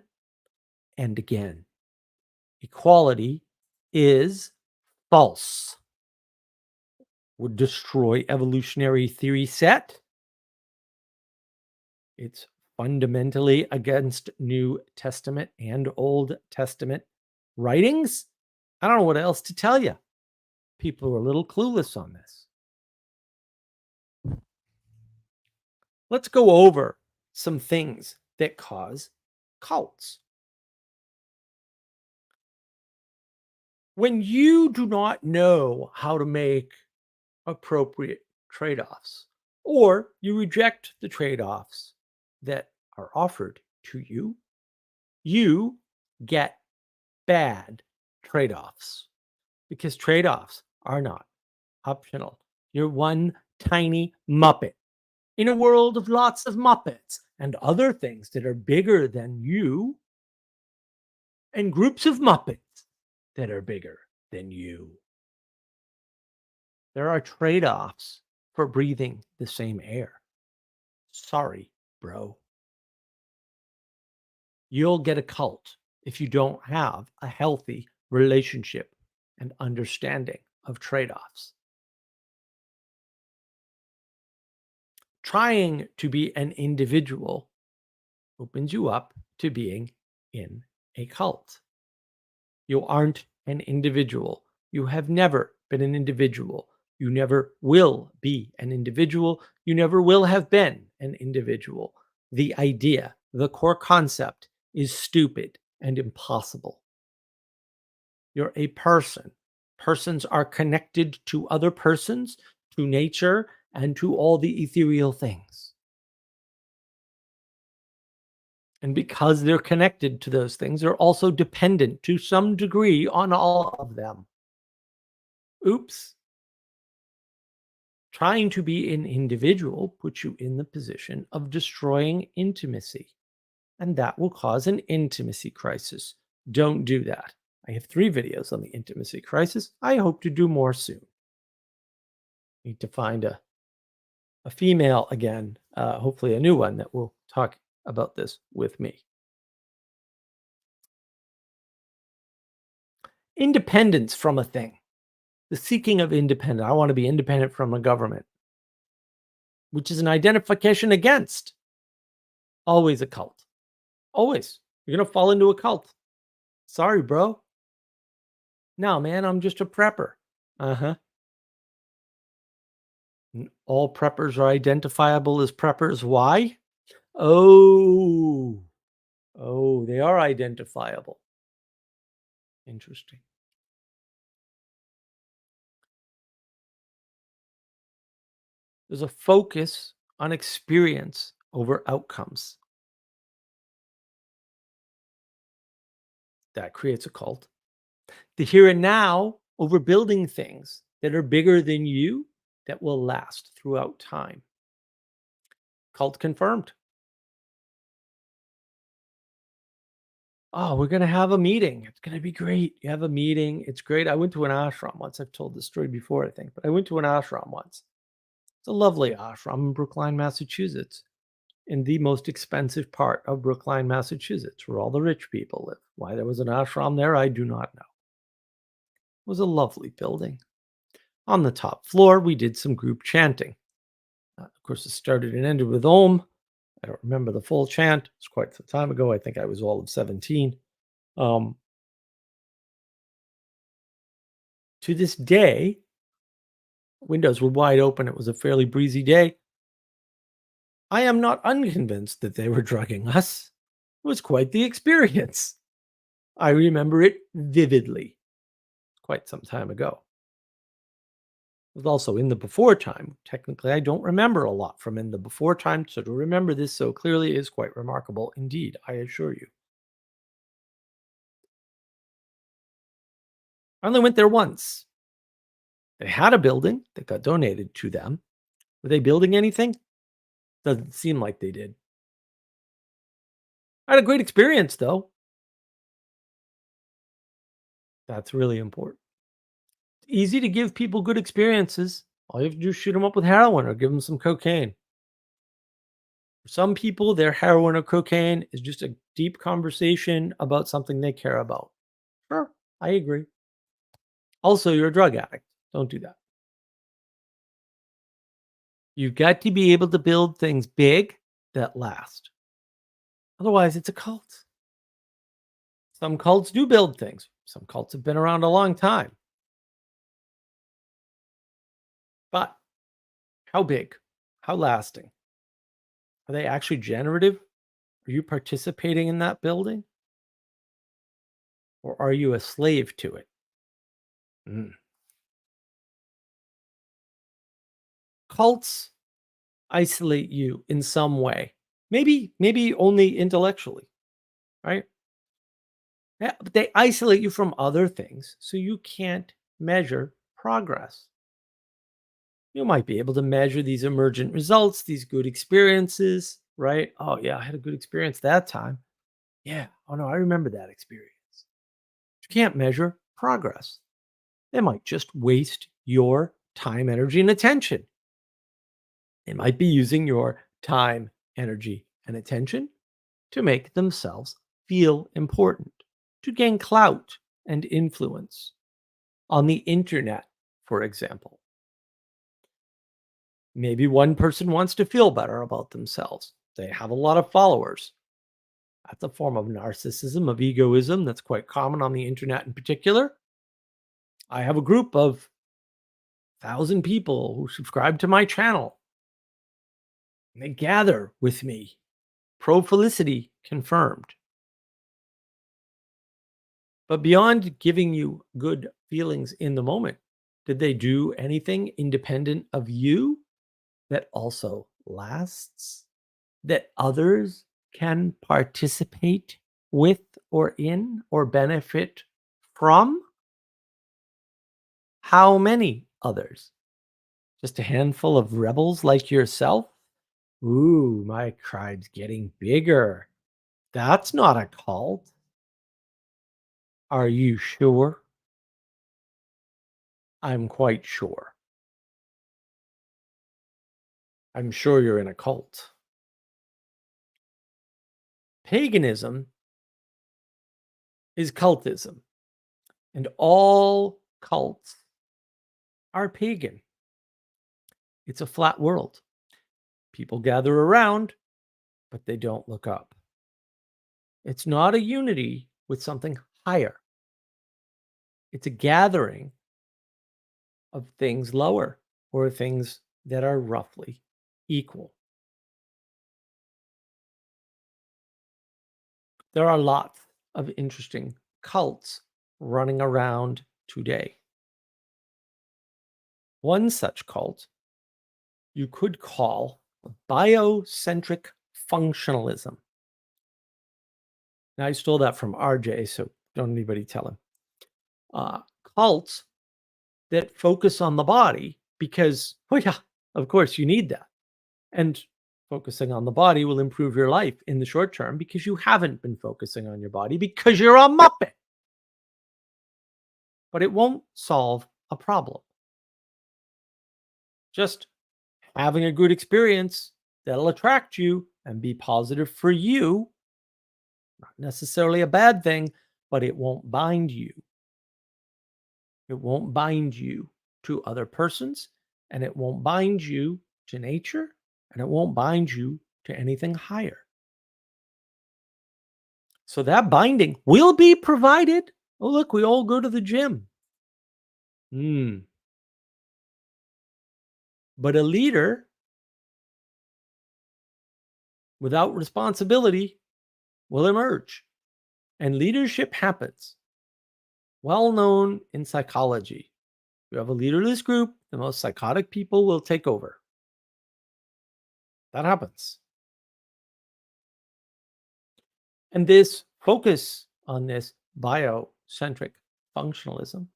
B: and again. Equality is false. Would destroy evolutionary theory set. It's fundamentally against New Testament and Old Testament writings. I don't know what else to tell you. People are a little clueless on this. Let's go over some things that cause cults. When you do not know how to make appropriate trade offs, or you reject the trade offs that are offered to you, you get bad trade offs because trade offs are not optional. You're one tiny Muppet in a world of lots of Muppets and other things that are bigger than you, and groups of Muppets that are bigger than you. There are trade offs for breathing the same air. Sorry, bro. You'll get a cult if you don't have a healthy relationship and understanding of trade offs. Trying to be an individual opens you up to being in a cult. You aren't an individual. You have never been an individual. You never will be an individual. You never will have been an individual. The idea, the core concept is stupid and impossible. You're a person. Persons are connected to other persons, to nature, and to all the ethereal things. And because they're connected to those things, they're also dependent to some degree on all of them. Oops. Trying to be an individual puts you in the position of destroying intimacy, and that will cause an intimacy crisis. Don't do that. I have 3 videos on the intimacy crisis. I hope to do more soon. Need to find a female again, hopefully a new one that will talk about this with me. Independence from a thing. The seeking of independence. I want to be independent from the government, which is an identification against. Always a cult. Always. You're going to fall into a cult. Sorry, bro. No, man, I'm just a prepper. Uh-huh. All preppers are identifiable as preppers. Why? Oh. Oh, they are identifiable. Interesting. There's a focus on experience over outcomes. That creates a cult. The here and now over building things that are bigger than you that will last throughout time. Cult confirmed. Oh, we're going to have a meeting. It's going to be great. You have a meeting. It's great. I went to an ashram once. I've told this story before, I think, but I went to an ashram once. It's a lovely ashram in Brookline, Massachusetts, in the most expensive part of Brookline, Massachusetts, where all the rich people live. Why there was an ashram there, I do not know. It was a lovely building. On the top floor, we did some group chanting. Of course, it started and ended with Om. I don't remember the full chant. It's quite some time ago. I think I was all of 17. To this day, windows were wide open. It was a fairly breezy day. I am not unconvinced that they were drugging us. It was quite the experience. I remember it vividly. Quite some time ago. It was also in the before time. Technically, I don't remember a lot from in the before time, so to remember this so clearly is quite remarkable indeed, I assure you. I only went there once. They had a building that got donated to them. Were they building anything? Doesn't seem like they did. I had a great experience, though. That's really important. It's easy to give people good experiences. All you have to do is shoot them up with heroin or give them some cocaine. For some people, their heroin or cocaine is just a deep conversation about something they care about. Sure, I agree. Also, you're a drug addict. Don't do that. You've got to be able to build things big that last. Otherwise, it's a cult. Some cults do build things. Some cults have been around a long time. But how big? How lasting? Are they actually generative? Are you participating in that building? Or are you a slave to it? Mm. Cults isolate you in some way. Maybe only intellectually, right? Yeah, but they isolate you from other things so you can't measure progress. You might be able to measure these emergent results, these good experiences, right? Oh, yeah, I had a good experience that time. Yeah. Oh, no, I remember that experience. You can't measure progress. They might just waste your time, energy, and attention. They might be using your time, energy, and attention to make themselves feel important, to gain clout and influence on the internet, for example. Maybe one person wants to feel better about themselves. They have a lot of followers. That's a form of narcissism, of egoism that's quite common on the internet in particular. I have a group of 1,000 people who subscribe to my channel. And they gather with me. Pro Felicity confirmed. But beyond giving you good feelings in the moment, did they do anything independent of you that also lasts? That others can participate with or in or benefit from? How many others? Just a handful of rebels like yourself? Ooh, my tribe's getting bigger. That's not a cult. Are you sure? I'm quite sure. I'm sure you're in a cult. Paganism is cultism, and all cults are pagan. It's a flat world. People gather around, but they don't look up. It's not a unity with something higher, it's a gathering of things lower or things that are roughly equal. There are lots of interesting cults running around today. One such cult you could call biocentric functionalism. Now, I stole that from RJ, so don't anybody tell him. Cults that focus on the body because, oh, yeah, of course, you need that. And focusing on the body will improve your life in the short term because you haven't been focusing on your body because you're a muppet. But it won't solve a problem. Just having a good experience that'll attract you and be positive for you, not necessarily a bad thing, but it won't bind you. It won't bind you to other persons, and it won't bind you to nature, and it won't bind you to anything higher. So that binding will be provided. Oh, look, we all go to the gym. But a leader without responsibility will emerge. And leadership happens. Well known in psychology. You have a leaderless group, the most psychotic people will take over. That happens. And this focus on this biocentric functionalism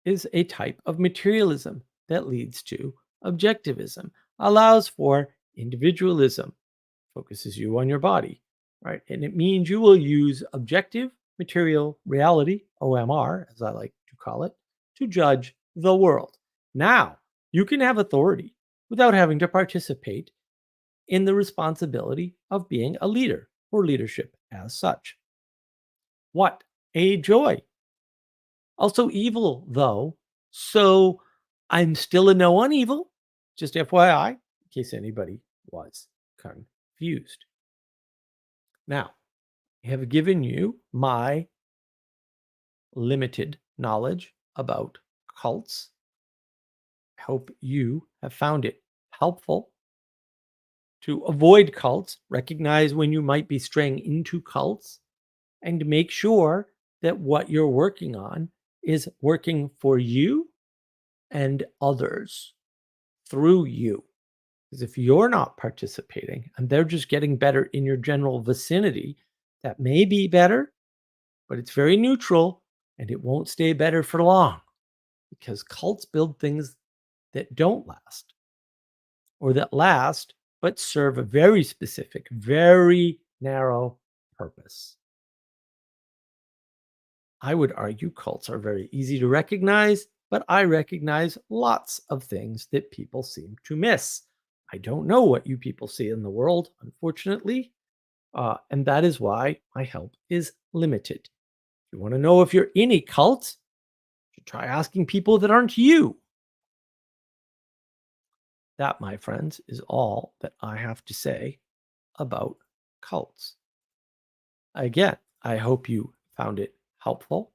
B: is a type of materialism that leads to objectivism, allows for individualism, focuses you on your body, right? And it means you will use objective material reality, OMR, as I like to call it, to judge the world. Now, you can have authority without having to participate in the responsibility of being a leader or leadership as such. What a joy! Also evil, though. So I'm still a no on evil, just FYI, in case anybody was confused. Now, I have given you my limited knowledge about cults. I hope you have found it helpful to avoid cults, recognize when you might be straying into cults, and make sure that what you're working on is working for you and others through you. Because if you're not participating and they're just getting better in your general vicinity, that may be better, but it's very neutral and it won't stay better for long because cults build things that don't last or that last but serve a very specific, very narrow purpose. I would argue cults are very easy to recognize, but I recognize lots of things that people seem to miss. I don't know what you people see in the world, unfortunately, and that is why my help is limited. If you want to know if you're in a cult, you should try asking people that aren't you. That, my friends, is all that I have to say about cults. Again, I hope you found it helpful.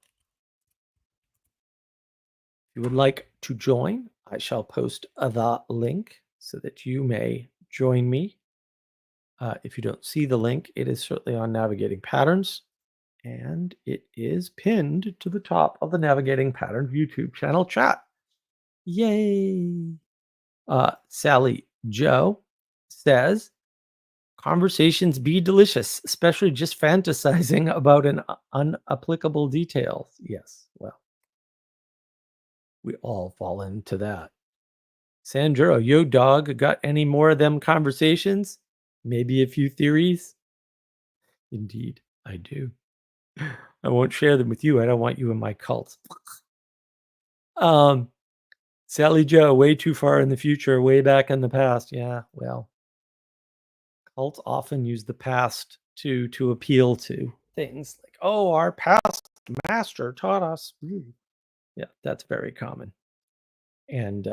B: If you would like to join, I shall post the link so that you may join me. If you don't see the link, it is certainly on Navigating Patterns, and it is pinned to the top of the Navigating Patterns YouTube channel chat. Yay! Sally Joe says, Conversations be delicious, especially just fantasizing about an unapplicable detail. Yes, well, we all fall into that. Sandro, yo dog, got any more of them conversations? Maybe a few theories? Indeed, I do. I won't share them with you. I don't want you in my cult. Um, Sally Joe, way too far in the future, way back in the past. Yeah, well, cults often use the past to appeal to things like, oh, our past master taught us. Yeah, that's very common. And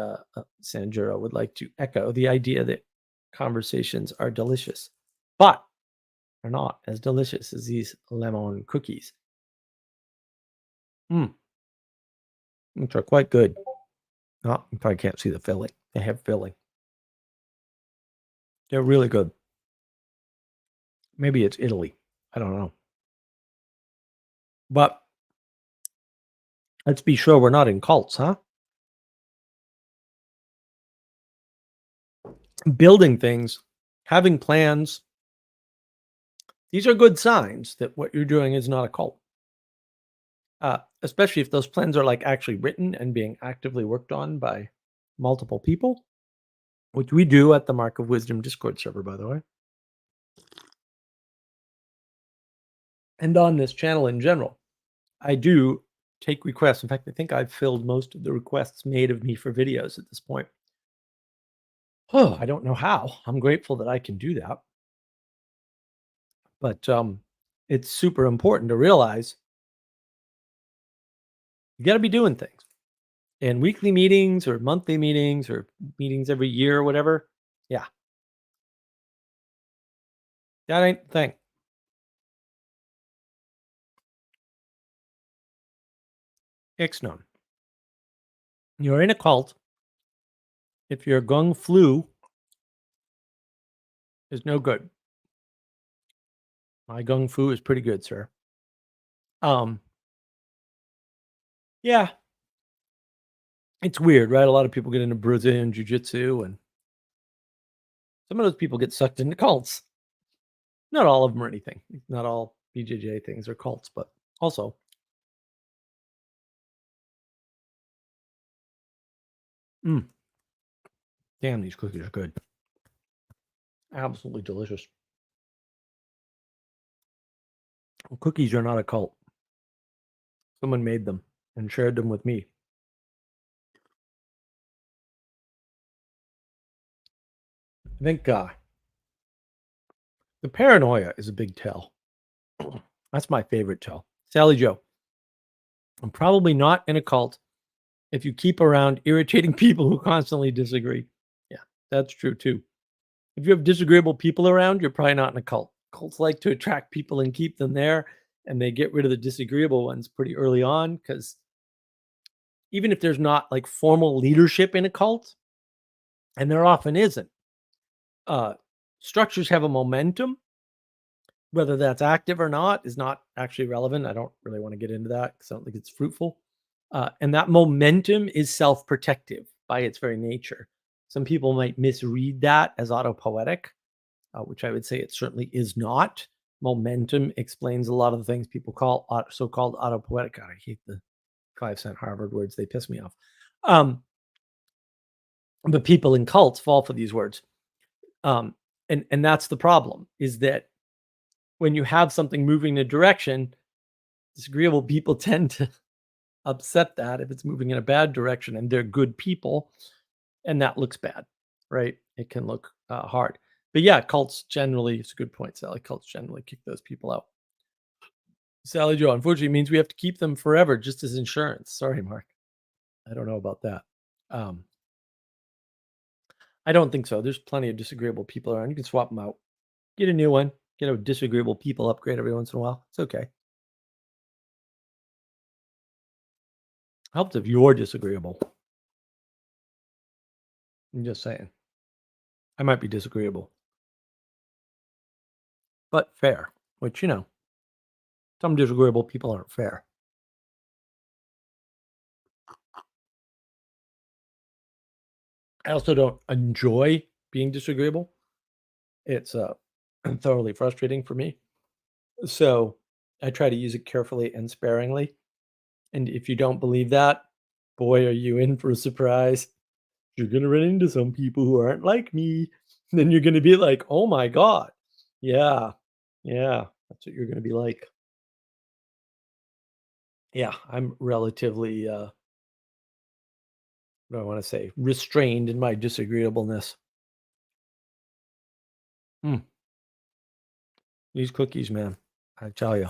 B: Sanjuro would like to echo the idea that conversations are delicious, but they're not as delicious as these lemon cookies, mm, which are quite good. Oh, you probably can't see the filling. They have filling. They're really good. Maybe it's Italy. I don't know. But let's be sure we're not in cults, huh? Building things, having plans, these are good signs that what you're doing is not a cult. Especially if those plans are like actually written and being actively worked on by multiple people, which we do at the Mark of Wisdom Discord server, by the way, and on this channel in general. I do take requests. In fact, I think I've filled most of the requests made of me for videos at this point. Oh, I don't know how. I'm grateful that I can do that. But it's super important to realize you got to be doing things. And weekly meetings or monthly meetings or meetings every year or whatever. Yeah, that ain't the thing. Ixnon. You're in a cult. If your gung flu is no good. My gung fu is pretty good, sir. Um, yeah, it's weird, right? A lot of people get into Brazilian jiu-jitsu, and some of those people get sucked into cults. Not all of them or anything. Not all BJJ things are cults, but also, mm, damn, these cookies are good. Absolutely delicious. Cookies are not a cult. Someone made them and shared them with me. I think the paranoia is a big tell. That's my favorite tell. Sally Joe, I'm probably not in a cult if you keep around irritating people who constantly disagree. Yeah, that's true too. If you have disagreeable people around, you're probably not in a cult. Cults like to attract people and keep them there, and they get rid of the disagreeable ones pretty early on because even if there's not like formal leadership in a cult, and there often isn't, uh, structures have a momentum. Whether that's active or not is not actually relevant. I don't really want to get into that because I don't think it's fruitful. And that momentum is self protective by its very nature. Some people might misread that as autopoetic, which I would say it certainly is not. Momentum explains a lot of the things people call so-called autopoetic. God, I hate the 5-cent Harvard words; they piss me off. Um, but people in cults fall for these words, and that's the problem. Is that when you have something moving in a direction, disagreeable people tend to upset that if it's moving in a bad direction, and they're good people, and that looks bad, right? It can look hard. But yeah, cults generally, it's a good point, Sally. Cults generally kick those people out. Sally Joe, unfortunately, means we have to keep them forever just as insurance. Sorry, Mark. I don't know about that. Um, I don't think so. There's plenty of disagreeable people around. You can swap them out, get a new one, get a disagreeable people upgrade every once in a while. It's okay. Helps if you're disagreeable. I'm just saying. I might be disagreeable, but fair, which, some disagreeable people aren't fair. I also don't enjoy being disagreeable. It's and thoroughly frustrating for me. So I try to use it carefully and sparingly. And if you don't believe that, boy, are you in for a surprise. You're going to run into some people who aren't like me. Then you're going to be like, oh my God. Yeah. Yeah. That's what you're going to be like. Yeah. I'm relatively, what do I want to say, restrained in my disagreeableness. Mm, these cookies, man. I tell you,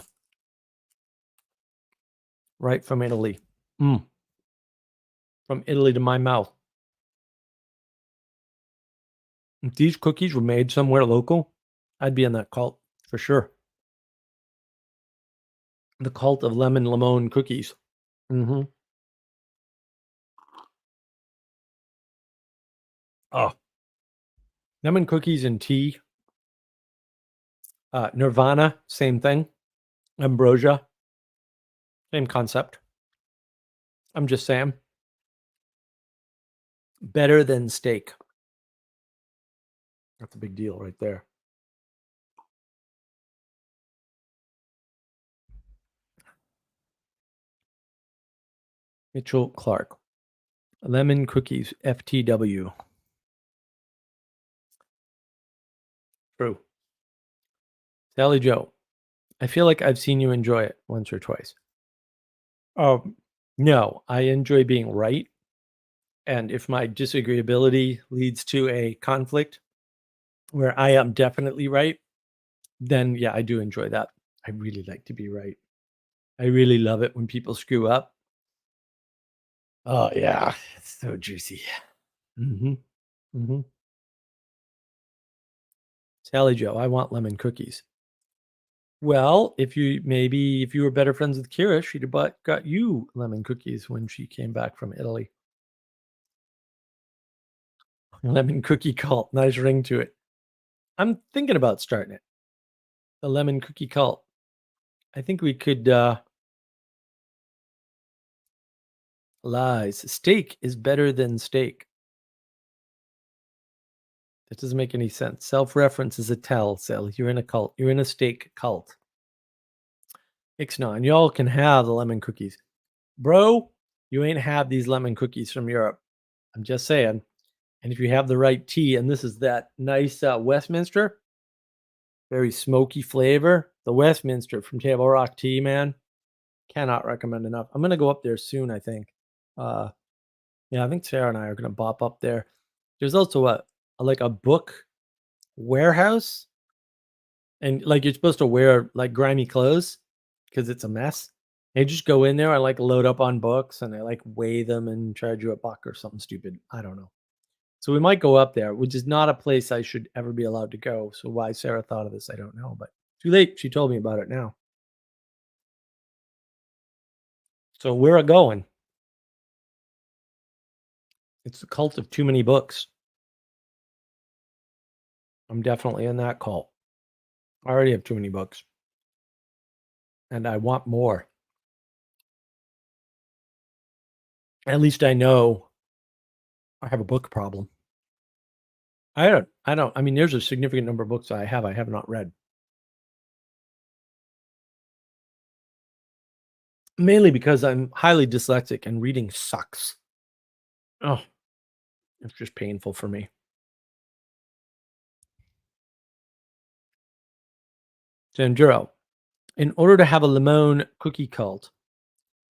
B: right from Italy. Mm, from Italy to my mouth. If these cookies were made somewhere local, I'd be in that cult for sure. The cult of lemon limon cookies. Hmm. Oh, lemon cookies and tea. Nirvana, same thing. Ambrosia, same concept. I'm just saying, better than steak. That's a big deal right there. Mitchell Clark. Lemon cookies, FTW. True. Sally Joe. I feel like I've seen you enjoy it once or twice. No, I enjoy being right. And if my disagreeability leads to a conflict where I am definitely right, then yeah, I do enjoy that. I really like to be right. I really love it when people screw up. Oh yeah, it's so juicy. Hmm. Hmm. Sally Joe, I want lemon cookies. Well, if you were better friends with Kira, she'd have got you lemon cookies when she came back from Italy. Lemon cookie cult, nice ring to it. I'm thinking about starting it. The lemon cookie cult. I think we could lies. Steak is better than steak. That doesn't make any sense. Self-reference is a tell, Sally. You're in a cult. You're in a steak cult. Ixnon, y'all can have the lemon cookies. Bro, you ain't have these lemon cookies from Europe. I'm just saying. And if you have the right tea, and this is that nice Westminster, very smoky flavor. The Westminster from Table Rock Tea, man, cannot recommend enough. I'm gonna go up there soon. I think. Uh, yeah, I think Sarah and I are gonna bop up there. There's also like a book warehouse, and like you're supposed to wear like grimy clothes because it's a mess. They just go in there and like load up on books, and they like weigh them and charge you a buck or something stupid. I don't know. So we might go up there, which is not a place I should ever be allowed to go. So why Sarah thought of this, I don't know. But too late. She told me about it now. So we're a going. It's the cult of too many books. I'm definitely in that cult. I already have too many books, and I want more. At least I know I have a book problem. I mean, there's a significant number of books I have not read. Mainly because I'm highly dyslexic and reading sucks. Oh, it's just painful for me. Sanduro, in order to have a lemon cookie cult,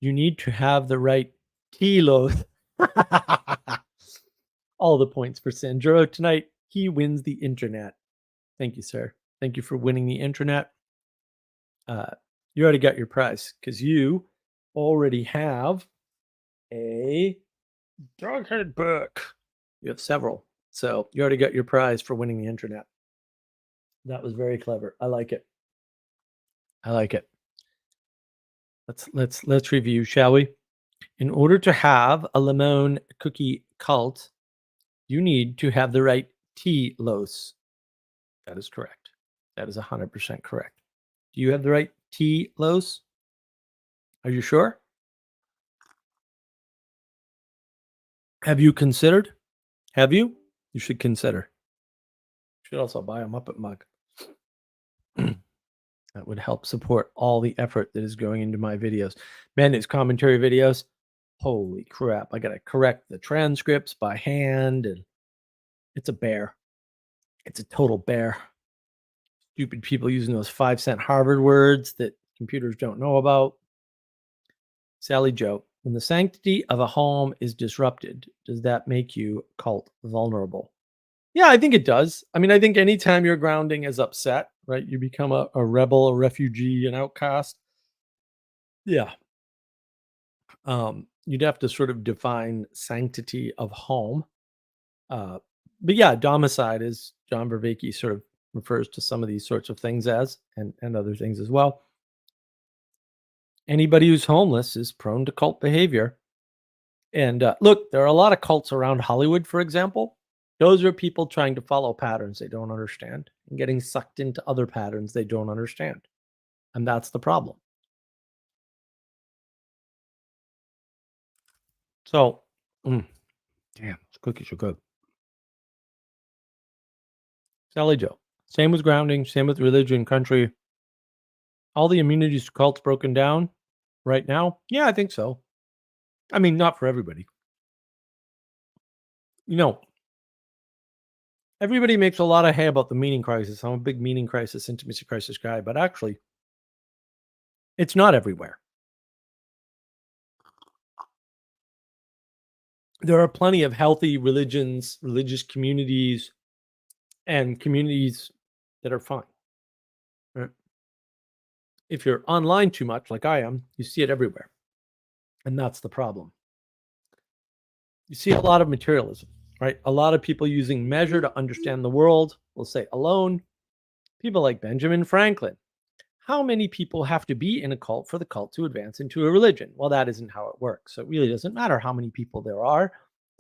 B: you need to have the right kilos. All the points for Sanduro tonight. He wins the internet. Thank you, sir. Thank you for winning the internet. You already got your prize because you already have a dog-headed book. You have several. So you already got your prize for winning the internet. That was very clever. I like it. I like it. Let's review, shall we? In order to have a lemon cookie cult, you need to have the right telos. That is correct. That is 100% correct. Do you have the right telos? Are you sure? Have you considered? Have you? You should consider. You should also buy a Muppet mug. That would help support all the effort that is going into my videos. Man, his commentary videos, holy crap. I got to correct the transcripts by hand, and it's a bear. It's a total bear. Stupid people using those 5-cent Harvard words that computers don't know about. Sally Joe, when the sanctity of a home is disrupted, does that make you cult vulnerable? Yeah, I think it does. I mean, I think anytime your grounding is upset, right, you become a rebel, a refugee, an outcast. Yeah. You'd have to sort of define sanctity of home. Uh, but yeah, domicide, is John Vervaeke sort of refers to some of these sorts of things as, and other things as well. Anybody who's homeless is prone to cult behavior. And look, there are a lot of cults around Hollywood, for example. Those are people trying to follow patterns they don't understand and getting sucked into other patterns they don't understand. And that's the problem. So, mm, damn, these cookies are good. Sally Joe. Same with grounding, same with religion, country. All the immunities to cults broken down right now? Yeah, I think so. I mean, not for everybody. You know, everybody makes a lot of hay about the meaning crisis. I'm a big meaning crisis, intimacy crisis guy, but actually, it's not everywhere. There are plenty of healthy religions, religious communities, and communities that are fine. Right? If you're online too much, like I am, you see it everywhere. And that's the problem. You see a lot of materialism, right? A lot of people using measure to understand the world. We'll say alone. People like Benjamin Franklin. How many people have to be in a cult for the cult to advance into a religion? Well, that isn't how it works. So it really doesn't matter how many people there are.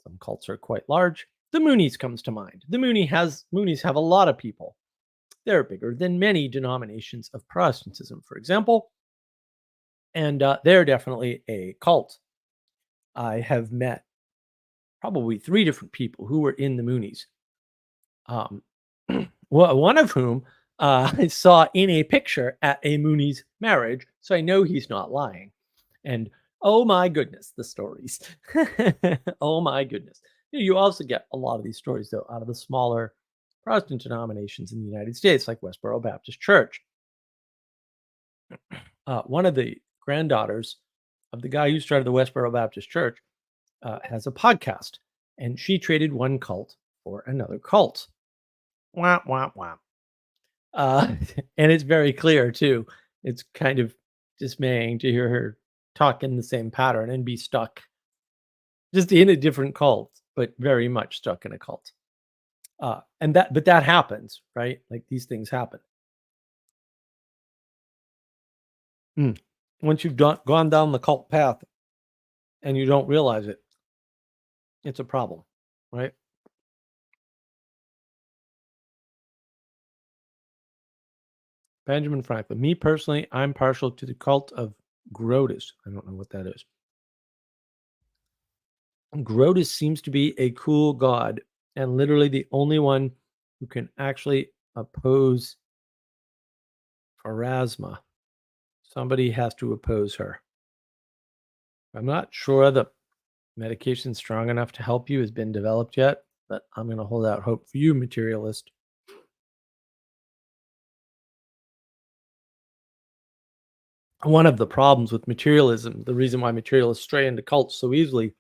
B: Some cults are quite large. The Moonies comes to mind. The Moonies have a lot of people. They're bigger than many denominations of Protestantism, for example, and they're definitely a cult. I have met probably 3 different people who were in the Moonies. Um, one of whom I saw in a picture at a Moonies marriage, so I know he's not lying. And oh my goodness, the stories. Oh my goodness. You also get a lot of these stories, though, out of the smaller Protestant denominations in the United States, like Westboro Baptist Church. One of the granddaughters of the guy who started the Westboro Baptist Church has a podcast, and she traded one cult for another cult. Wah, wah, wah. And it's very clear, too. It's kind of dismaying to hear her talk in the same pattern and be stuck just in a different cult, but very much stuck in a cult. But that happens, right? Like these things happen. Mm. Once you've gone down the cult path and you don't realize it, it's a problem, right? Benjamin Franklin. Me personally, I'm partial to the cult of Grotus. I don't know what that is. Grotus seems to be a cool god and literally the only one who can actually oppose Pharasma. Somebody has to oppose her. I'm not sure the medication strong enough to help you has been developed yet, but I'm going to hold out hope for you, materialist. One of the problems with materialism, the reason why materialists stray into cults so easily,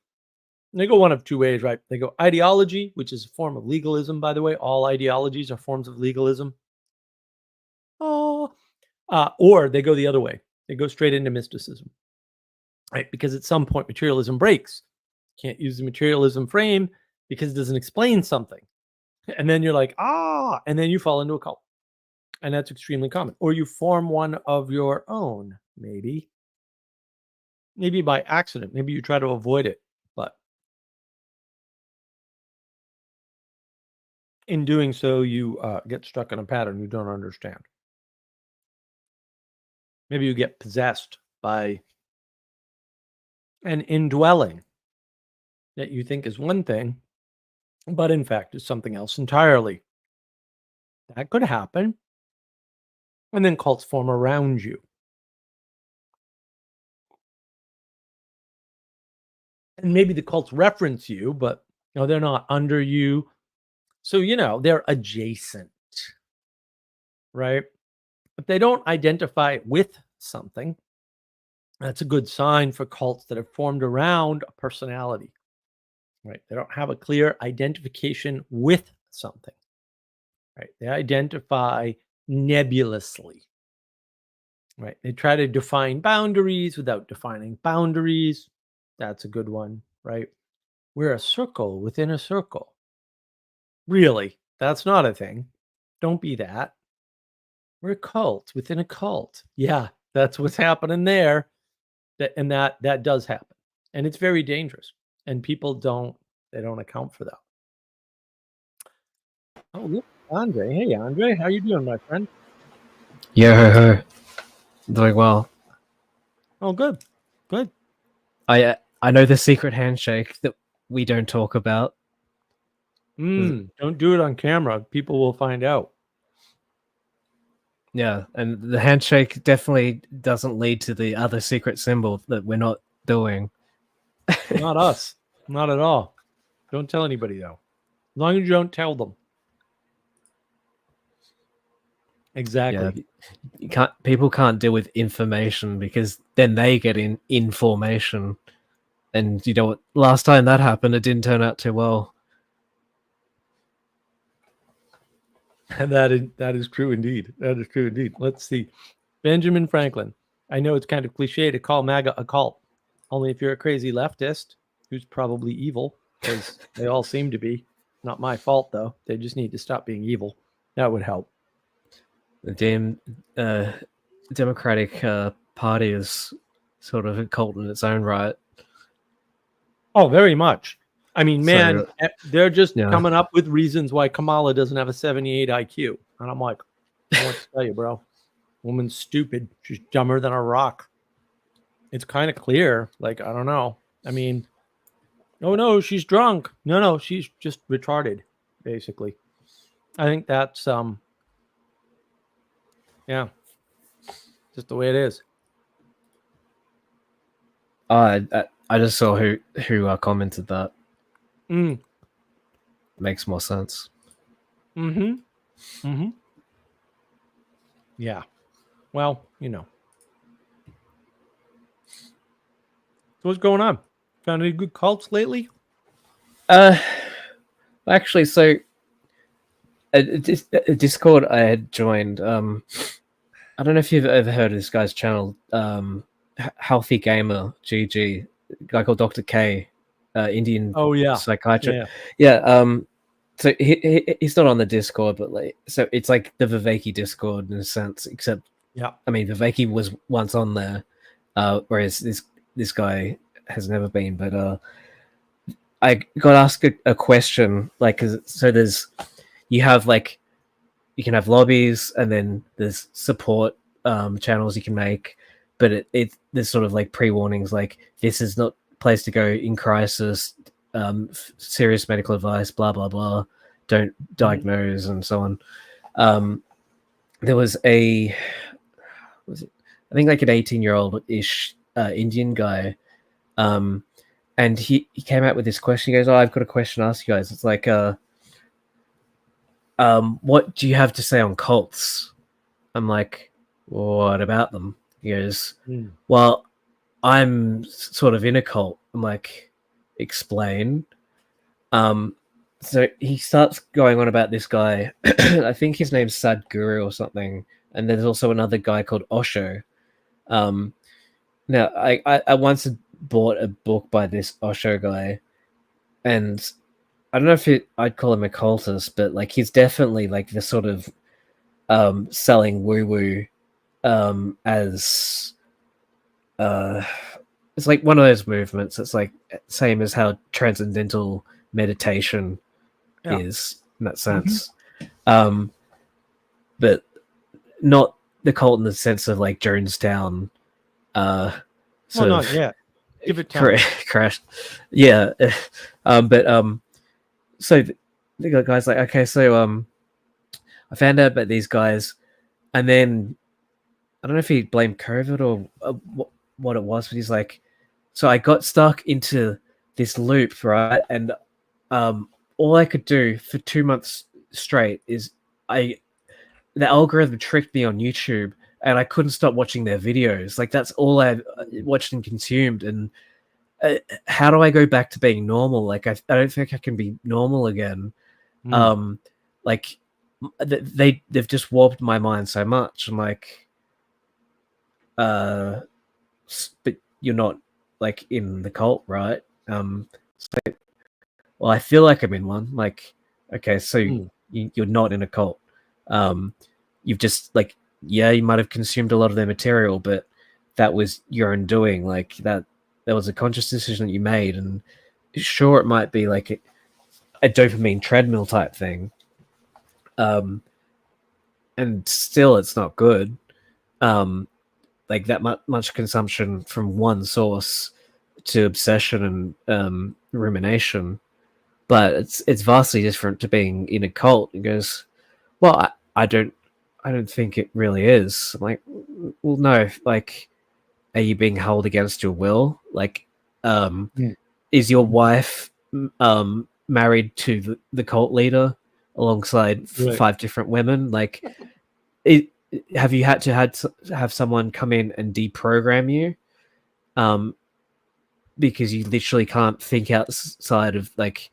B: they go one of 2 ways, right? They go ideology, which is a form of legalism, by the way. All ideologies are forms of legalism. Oh, or they go the other way. They go straight into mysticism, right? Because at some point, materialism breaks. Can't use the materialism frame because it doesn't explain something. And then you're like, and then you fall into a cult. And that's extremely common. Or you form one of your own, maybe. Maybe by accident. Maybe you try to avoid it. But in doing so, you get stuck in a pattern you don't understand. Maybe you get possessed by an indwelling that you think is one thing, but in fact is something else entirely. That could happen. And then cults form around you. And maybe the cults reference you, but they're not under you. So, they're adjacent, right? If they don't identify with something, that's a good sign for cults that have formed around a personality, right? They don't have a clear identification with something, right? They identify nebulously, right? They try to define boundaries without defining boundaries. That's a good one, right? We're a circle within a circle. Really, that's not a thing. Don't be that. We're a cult within a cult. Yeah, that's what's happening there. That does happen. And it's very dangerous. And people don't account for that. Oh, look, Andre. Hey, Andre, how you doing, my friend?
C: Yo, doing well.
B: Oh, good. Good.
C: I know the secret handshake that we don't talk about.
B: Don't do it on camera. People will find out.
C: Yeah, and the handshake definitely doesn't lead to the other secret symbol that we're not doing.
B: Not us. Not at all. Don't tell anybody though. As long as you don't tell them. Exactly.
C: Yeah, people can't deal with information because then they get in information. And you know what? Last time that happened, it didn't turn out too well.
B: And that is true indeed. That is true indeed. Let's see. Benjamin Franklin. I know it's kind of cliche to call MAGA a cult. Only if you're a crazy leftist who's probably evil, because they all seem to be. Not my fault, though. They just need to stop being evil. That would help.
C: The damn Democratic Party is sort of a cult in its own right.
B: Oh, very much. I mean, man, they're just
C: yeah.
B: coming up with reasons why Kamala doesn't have a 78 IQ. And I'm like, I want to tell you, bro. Woman's stupid. She's dumber than a rock. It's kind of clear. Like, I don't know. I mean, oh no, she's drunk. No, she's just retarded, basically. I think that's yeah, just the way it is.
C: I just saw who commented that. Makes more sense.
B: Yeah. Well, So what's going on? Found any good cults lately?
C: Actually, so a Discord I had joined. I don't know if you've ever heard of this guy's channel, Healthy Gamer GG, guy called Dr. K, Indian psychiatrist. Yeah. So he's not on the Discord, but so it's like the Viveki Discord in a sense, except I mean Viveki was once on there, whereas this guy has never been. But I got asked a question, so you can have lobbies, and then there's support channels you can make, but there's sort of like pre-warnings, like this is not place to go in crisis, serious medical advice, blah blah blah, don't diagnose, and so on. There was I think like an 18-year-old ish Indian guy, and he came out with this question. He goes, I've got a question to ask you guys. It's like what do you have to say on cults? I'm like, what about them? He goes, well, I'm sort of in a cult. I'm like, explain. So he starts going on about this guy. I think his name's Sadhguru or something. And there's also another guy called Osho. Now, I once bought a book by this Osho guy, and I don't know if I'd call him a cultist, but like he's definitely like the sort of selling woo-woo as it's like one of those movements. It's like same as how transcendental meditation is in that sense. But not the cult in the sense of like Jonestown.
B: Not yet. Give it time.
C: Crash. Yeah. So the guy's like, okay, so I found out about these guys. And then I don't know if he blamed COVID or what it was, but he's like, so I got stuck into this loop, right? And all I could do for 2 months straight is the algorithm tricked me on YouTube, and I couldn't stop watching their videos. Like that's all I watched and consumed. And how do I go back to being normal? Like I don't think I can be normal again. Like they've just warped my mind so much. I'm like, but you're not like in the cult, right? So, well, I feel like I'm in one. Like, okay, so you're not in a cult. You've just like, yeah, you might have consumed a lot of their material, but that was your undoing. Like that was a conscious decision that you made, and sure, it might be like a dopamine treadmill type thing. And still, it's not good. Like that much consumption from one source to obsession and rumination, but it's vastly different to being in a cult. It goes, well, I don't think it really is. I'm like, well, no, like, are you being held against your will? Like, is your wife married to the cult leader alongside 5 different women? Like, have you had to have someone come in and deprogram you? Because you literally can't think outside of like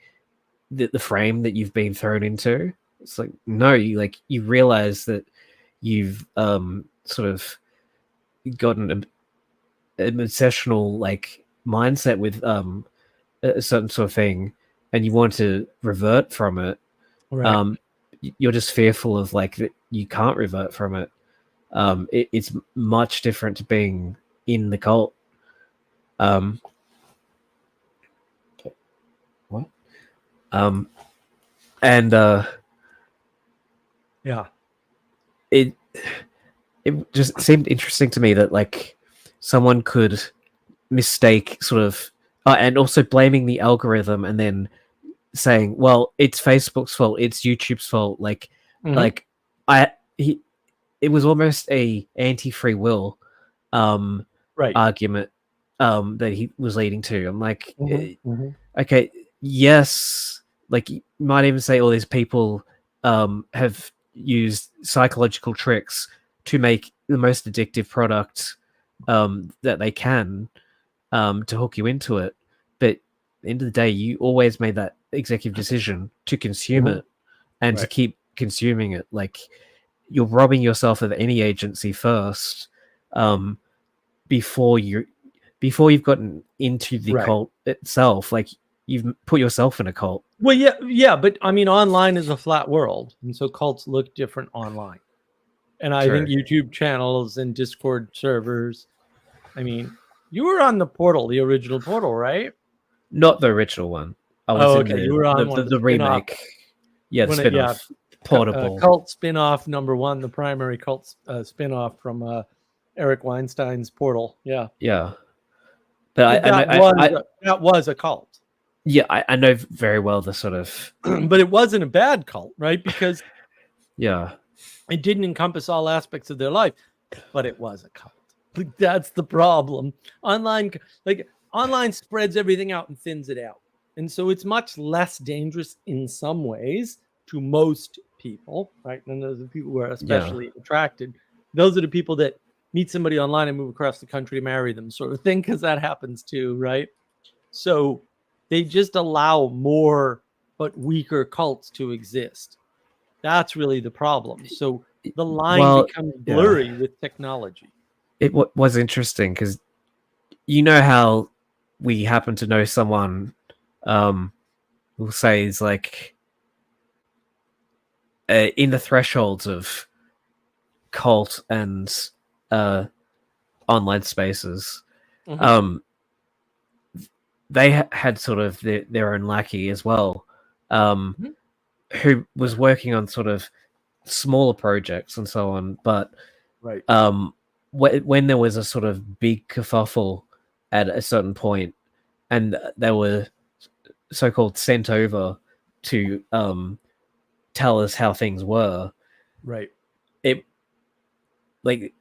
C: the frame that you've been thrown into. It's like, no, you realize that you've sort of gotten an obsessional like mindset with a certain sort of thing, and you want to revert from it.
B: Right.
C: You're just fearful of like that you can't revert from it. It's much different to being in the cult. What? And
B: Yeah.
C: It just seemed interesting to me that like someone could mistake sort of, and also blaming the algorithm and then saying, well, it's Facebook's fault, it's YouTube's fault. Like, it was almost a anti-free will argument that he was leading to. I'm like, okay, yes, like you might even say all these people have used psychological tricks to make the most addictive product that they can to hook you into it. But at the end of the day, you always made that executive decision to consume it and to keep consuming it. Like, you're robbing yourself of any agency first before you've gotten into the cult itself. Like, you've put yourself in a cult.
B: Well, yeah, but I mean, online is a flat world, and so cults look different online. And I think YouTube channels and Discord servers. I mean, you were on the Portal, the original Portal, right?
C: Not the original one. I was in
B: you were on
C: the remake. Yeah, the spin-off. Portable.
B: Cult spin-off #1, the primary cult spin-off from Eric Weinstein's Portal. Yeah.
C: Yeah. But
B: that was a cult.
C: Yeah, I know very well the sort of...
B: But it wasn't a bad cult, right? Because
C: yeah,
B: it didn't encompass all aspects of their life, but it was a cult. Like, that's the problem. Online spreads everything out and thins it out. And so it's much less dangerous in some ways to most people, right? And those are the people who are especially attracted. Those are the people that meet somebody online and move across the country to marry them, sort of thing, because that happens too, right? So they just allow more but weaker cults to exist. That's really the problem. So the line becomes blurry with technology.
C: It was interesting because you know how we happen to know someone who'll say is like in the thresholds of cult and online spaces. They had sort of their own lackey as well, who was working on sort of smaller projects and so on. But when there was a sort of big kerfuffle at a certain point, and they were so-called sent over to tell us how things were,
B: right?
C: like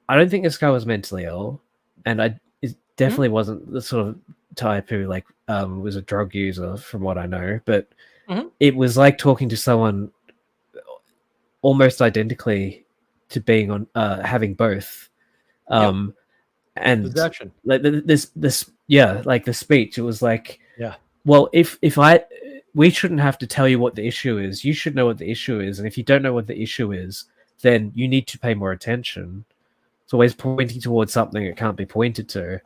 C: I don't think this guy was mentally ill, and it definitely wasn't the sort of type who like was a drug user, from what I know. But it was like talking to someone almost identically to being on having both. And
B: Possession.
C: like this yeah, like the speech, it was like,
B: Yeah.
C: well, if we shouldn't have to tell you what the issue is. You should know what the issue is, and if you don't know what the issue is, then you need to pay more attention. It's always pointing towards something it can't be pointed to,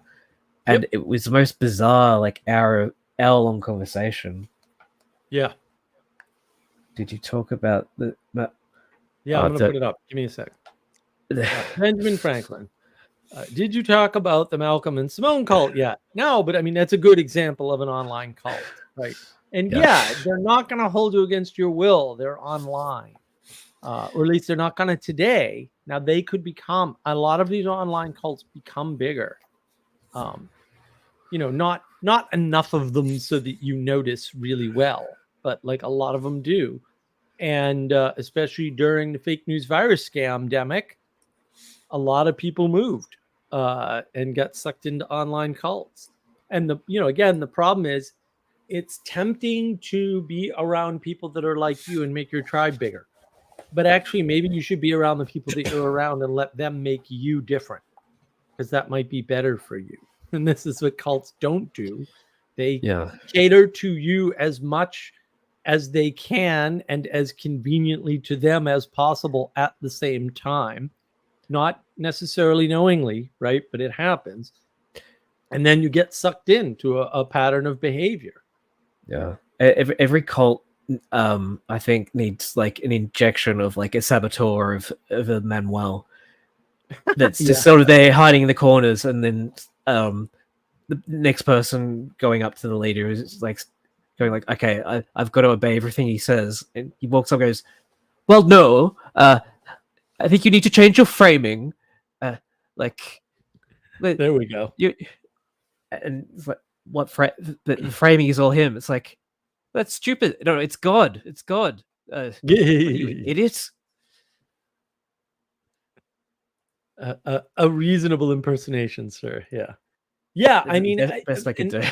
C: and it was the most bizarre, like hour-long conversation.
B: Yeah.
C: Did you talk about the?
B: Yeah, I'm gonna put it up. Give me a sec. Benjamin Franklin. Did you talk about the Malcolm and Simone cult yet? No, but I mean that's a good example of an online cult, right? And yeah they're not going to hold you against your will. They're online, or at least they're not going to today. Now they could become, a lot of these online cults become bigger. Not enough of them so that you notice really well, but like a lot of them do. And especially during the fake news virus scamdemic, a lot of people moved and got sucked into online cults. And the problem is it's tempting to be around people that are like you and make your tribe bigger. But actually, maybe you should be around the people that you're around and let them make you different, because that might be better for you. And this is what cults don't do. They cater to you as much as they can and as conveniently to them as possible at the same time. Not necessarily knowingly, right? But it happens. And then you get sucked into a pattern of behavior.
C: Yeah. Every cult, I think, needs like an injection of like a saboteur of a Manuel that's just sort of there hiding in the corners, and then the next person going up to the leader is like going like, okay, I've got to obey everything he says. And he walks up and goes, well, no, I think you need to change your framing. There
B: we go.
C: And it's like, the framing is all him. It's like, that's stupid. No, it's God. It's God. You idiot.
B: A reasonable impersonation, sir. Yeah. I mean,
C: best I could do.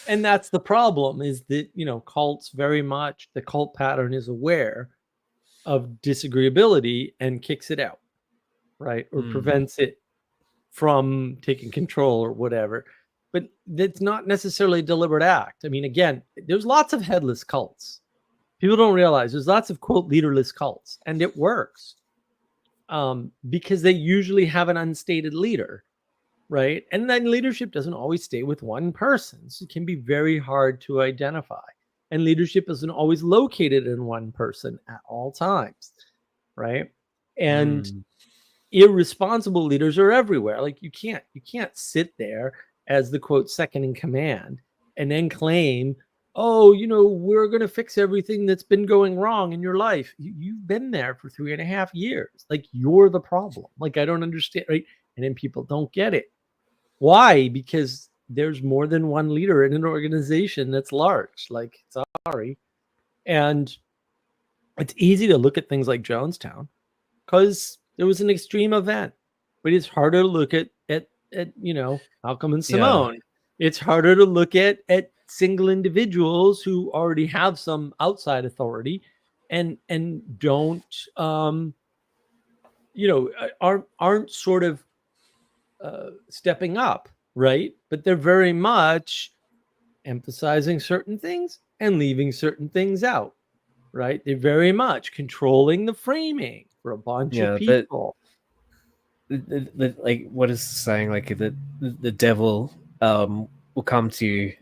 B: And that's the problem, is that cults very much, the cult pattern is aware of disagreeability and kicks it out, right? Or prevents it from taking control or whatever. But that's not necessarily a deliberate act. I mean, again, there's lots of headless cults. People don't realize there's lots of, quote, leaderless cults, and it works because they usually have an unstated leader, right? And then leadership doesn't always stay with one person. So it can be very hard to identify. And leadership isn't always located in one person at all times, right? And irresponsible leaders are everywhere. Like you can't sit there as the, quote, second in command and then claim, oh, we're going to fix everything that's been going wrong in your life. You've been there for 3.5 years. Like, you're the problem. Like, I don't understand, right? And then people don't get it. Why? Because there's more than one leader in an organization that's large. Like, sorry. And it's easy to look at things like Jonestown because there was an extreme event, but it's harder to look at Malcolm and Simone. Yeah. It's harder to look at single individuals who already have some outside authority and don't aren't sort of stepping up, right? But they're very much emphasizing certain things and leaving certain things out, right? They're very much controlling the framing for a bunch of people.
C: Like, what is the saying? Like the devil will come to you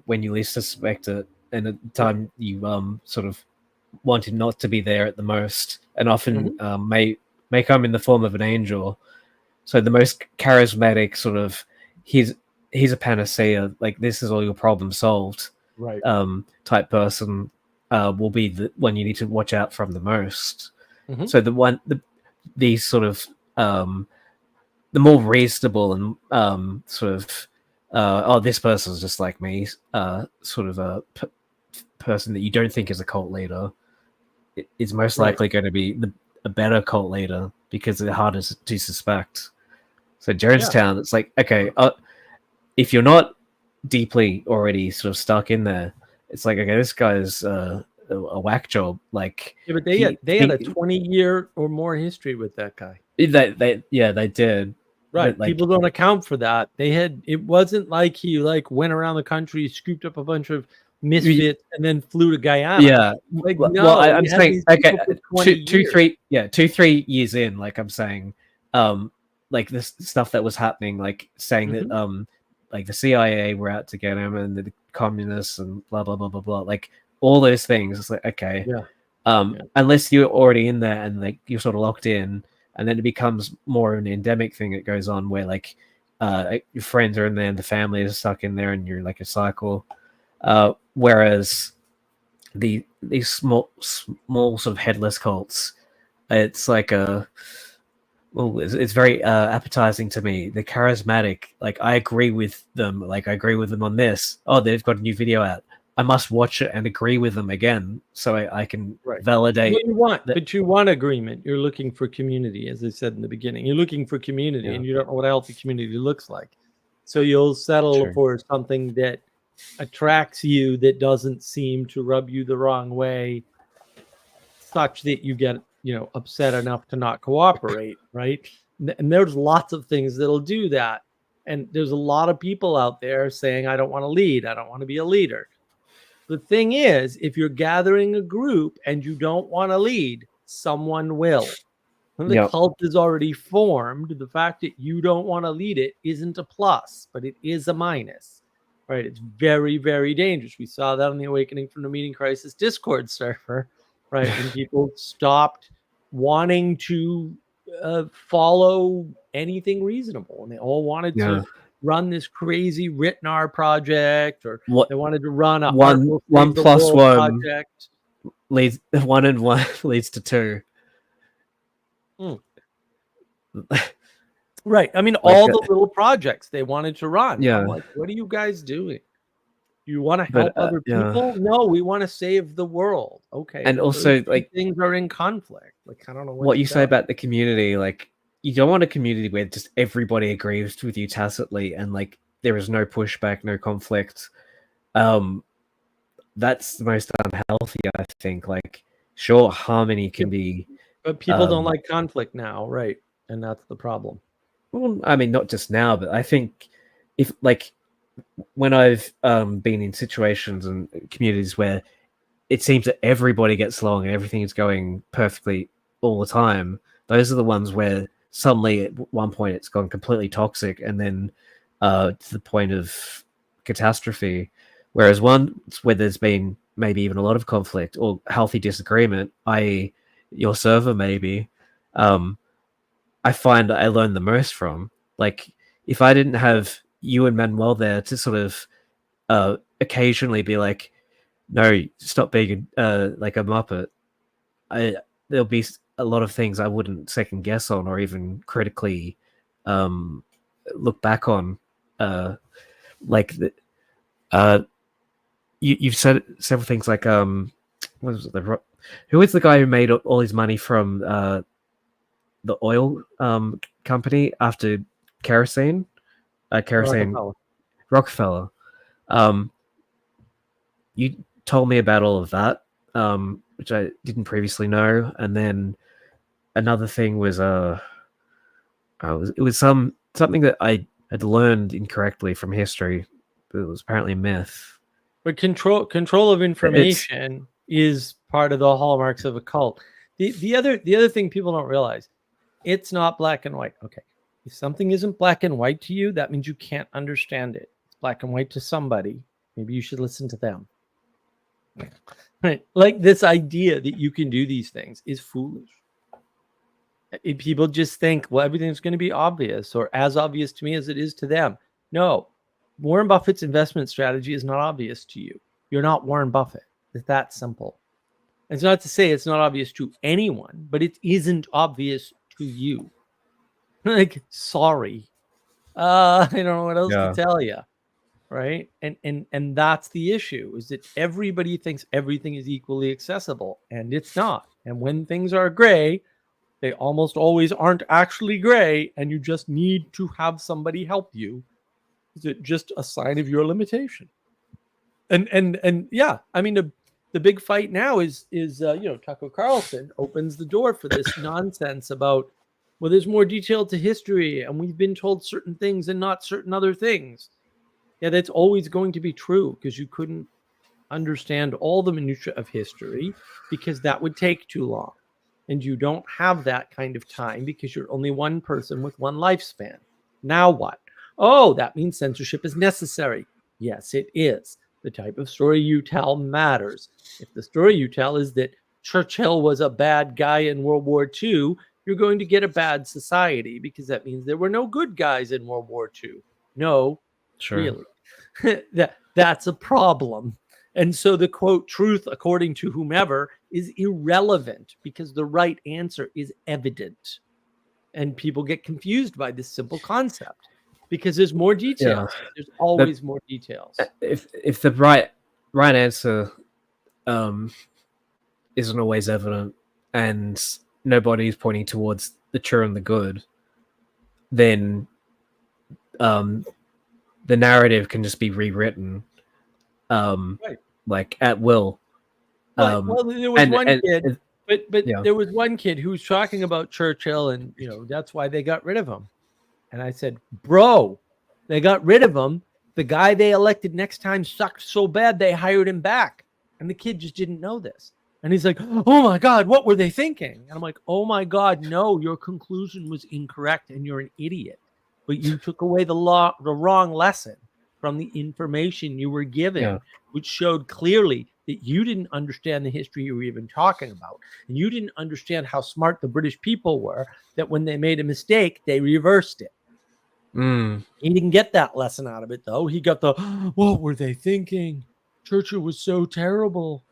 C: when you least suspect it, and at the time you sort of wanted not to be there at the most, and often may come in the form of an angel. So the most charismatic sort of he's a panacea, like this is all your problems solved,
B: right?
C: Type person will be the one you need to watch out from the most. So these sort of the more reasonable and sort of this person's just like me, sort of a person that you don't think is a cult leader is most likely going to be a better cult leader because they're harder to suspect. So Jonestown, it's like, okay, if you're not deeply already sort of stuck in there, it's like, okay, this guy's a whack job. Like,
B: Yeah, but they had a 20-year or more history with that guy.
C: They did.
B: Right.
C: But, like,
B: people don't account for that. It wasn't like he like went around the country, scooped up a bunch of misfits, and then flew to Guyana.
C: Yeah.
B: Like,
C: well,
B: no,
C: I'm saying, okay,
B: 2-3
C: years in, like I'm saying, like this stuff that was happening, like saying that like the CIA were out to get him and the communists and blah blah blah blah blah, like all those things. It's like, okay, unless you're already in there and like you're sort of locked in, and then it becomes more of an endemic thing that goes on where like your friends are in there and the family is stuck in there and you're like a cycle. Whereas these small sort of headless cults, it's like it's very appetizing to me. They're charismatic. Like, I agree with them. Like, I agree with them on this. Oh, they've got a new video out. I must watch it and agree with them again, so I can validate.
B: What you want, but you want agreement. You're looking for community, as I said in the beginning. You're looking for community, and you don't know what a healthy community looks like. So you'll settle for something that attracts you, that doesn't seem to rub you the wrong way, such that you get upset enough to not cooperate, right? And there's lots of things that'll do that. And there's a lot of people out there saying, I don't want to lead. I don't want to be a leader. The thing is, if you're gathering a group and you don't want to lead, someone will. When the cult is already formed, the fact that you don't want to lead it isn't a plus, but it is a minus, right? It's very, very dangerous. We saw that on the Awakening from the Meeting Crisis Discord server, right? When people stopped wanting to follow anything reasonable, and they all wanted to run this crazy Ritnar project, or they wanted to run a
C: one plus one project. Leads 1 and 1 leads to 2.
B: Right. I mean, all the little projects they wanted to run.
C: Yeah.
B: I'm like, what are you guys doing? You want to help other people? No, we want to save the world. Okay.
C: And also, like,
B: things are in conflict. Like, I don't know
C: what you say about the community. Like, you don't want a community where just everybody agrees with you tacitly and like there is no pushback, no conflict. That's the most unhealthy, I think. Like, sure, harmony can be,
B: but people don't like conflict now, right? And that's the problem.
C: Well, I mean, not just now, but I think if, like, when I've been in situations and communities where it seems that everybody gets along and everything is going perfectly all the time, those are the ones where suddenly at one point it's gone completely toxic, and then to the point of catastrophe. Whereas ones where there's been maybe even a lot of conflict or healthy disagreement, i.e. your server maybe, I find I learn the most from. Like, if I didn't have you and Manuel there to sort of occasionally be like, no, stop being like a Muppet, there'll be a lot of things I wouldn't second guess on or even critically look back on. Like, you've said several things like, what was it? Who is the guy who made all his money from the oil company after kerosene? Rockefeller. You told me about all of that, which I didn't previously know. And then another thing was it was something that I had learned incorrectly from history, but it was apparently a myth.
B: But control of information is part of the hallmarks of a cult. The other thing people don't realize, it's not black and white. Okay, if something isn't black and white to you, that means you can't understand it. It's black and white to somebody. Maybe you should listen to them. Right? Like, this idea that you can do these things is foolish. People just think, well, everything's going to be obvious, or as obvious to me as it is to them. No, Warren Buffett's investment strategy is not obvious to you. You're not Warren Buffett. It's that simple. It's not to say it's not obvious to anyone, but it isn't obvious to you. Like, sorry. I don't know what else to tell you. Right? And that's the issue, is that everybody thinks everything is equally accessible, and it's not. And when things are gray, They almost always aren't actually gray, and you just need to have somebody help you. Is it just a sign of your limitation? And yeah, I mean the big fight now is Tucker Carlson opens the door for this nonsense about, well, there's more detail to history, and we've been told certain things and not certain other things. Yeah, that's always going to be true, because you couldn't understand all the minutiae of history, because that would take too long. And you don't have that kind of time, because you're only one person with one lifespan. Now what? Oh, that means censorship is necessary. Yes, it is. The type of story you tell matters. If the story you tell is that Churchill was a bad guy in World War II, you're going to get a bad society, because that means there were no good guys in World War II. No,
C: Sure.
B: really. That's a problem. And so the quote, truth according to whomever, is irrelevant, because the right answer is evident. And people get confused by this simple concept, because there's more details.
C: Yeah.
B: There's always more details.
C: If the right answer isn't always evident, and nobody's pointing towards the true and the good, then the narrative can just be rewritten,
B: Right.
C: like at will.
B: Well, there was one kid, but
C: yeah.
B: there was one kid who was talking about Churchill, and that's why they got rid of him. And I said, bro, they got rid of him. The guy they elected next time sucked so bad they hired him back. And the kid just didn't know this. And he's like, oh my God, what were they thinking? And I'm like, oh my God, no, your conclusion was incorrect and you're an idiot. But you took away the wrong lesson from the information you were given, which showed clearly that you didn't understand the history you were even talking about. And you didn't understand how smart the British people were, that when they made a mistake, they reversed it. He didn't get that lesson out of it, though. He got the, what were they thinking? Churchill was so terrible.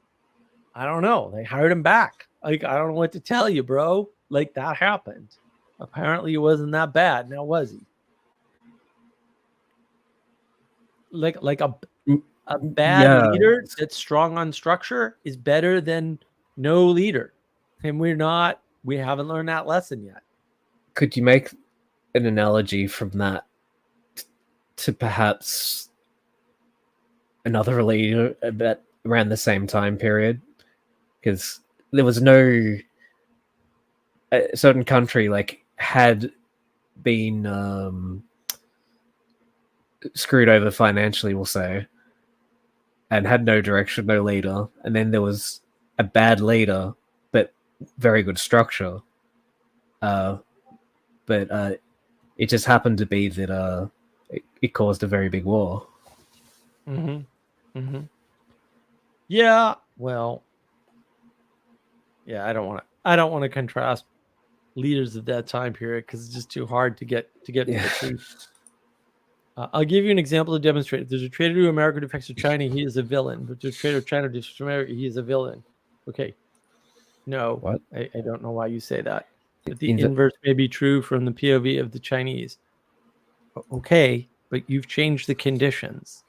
B: I don't know. They hired him back. Like, I don't know what to tell you, bro. Like, that happened. Apparently, it wasn't that bad. Now, was he? Like a bad leader that's strong on structure is better than no leader. And we haven't learned that lesson yet.
C: Could you make an analogy from that to perhaps another leader about around the same time period? Because there was a certain country like had been screwed over financially, we'll say, and had no direction, no leader. And then there was a bad leader, but very good structure. But it just happened to be that it caused a very big war.
B: Yeah, well, yeah, I don't want to contrast leaders of that time period, because it's just too hard to get to the truth. I'll give you an example to demonstrate. If there's a traitor to America who defects to China, he is a villain. But there's a traitor to China who defects to America, he is a villain. Okay. No,
C: what?
B: I don't know why you say that. But the inverse may be true from the POV of the Chinese. Okay, but you've changed the conditions.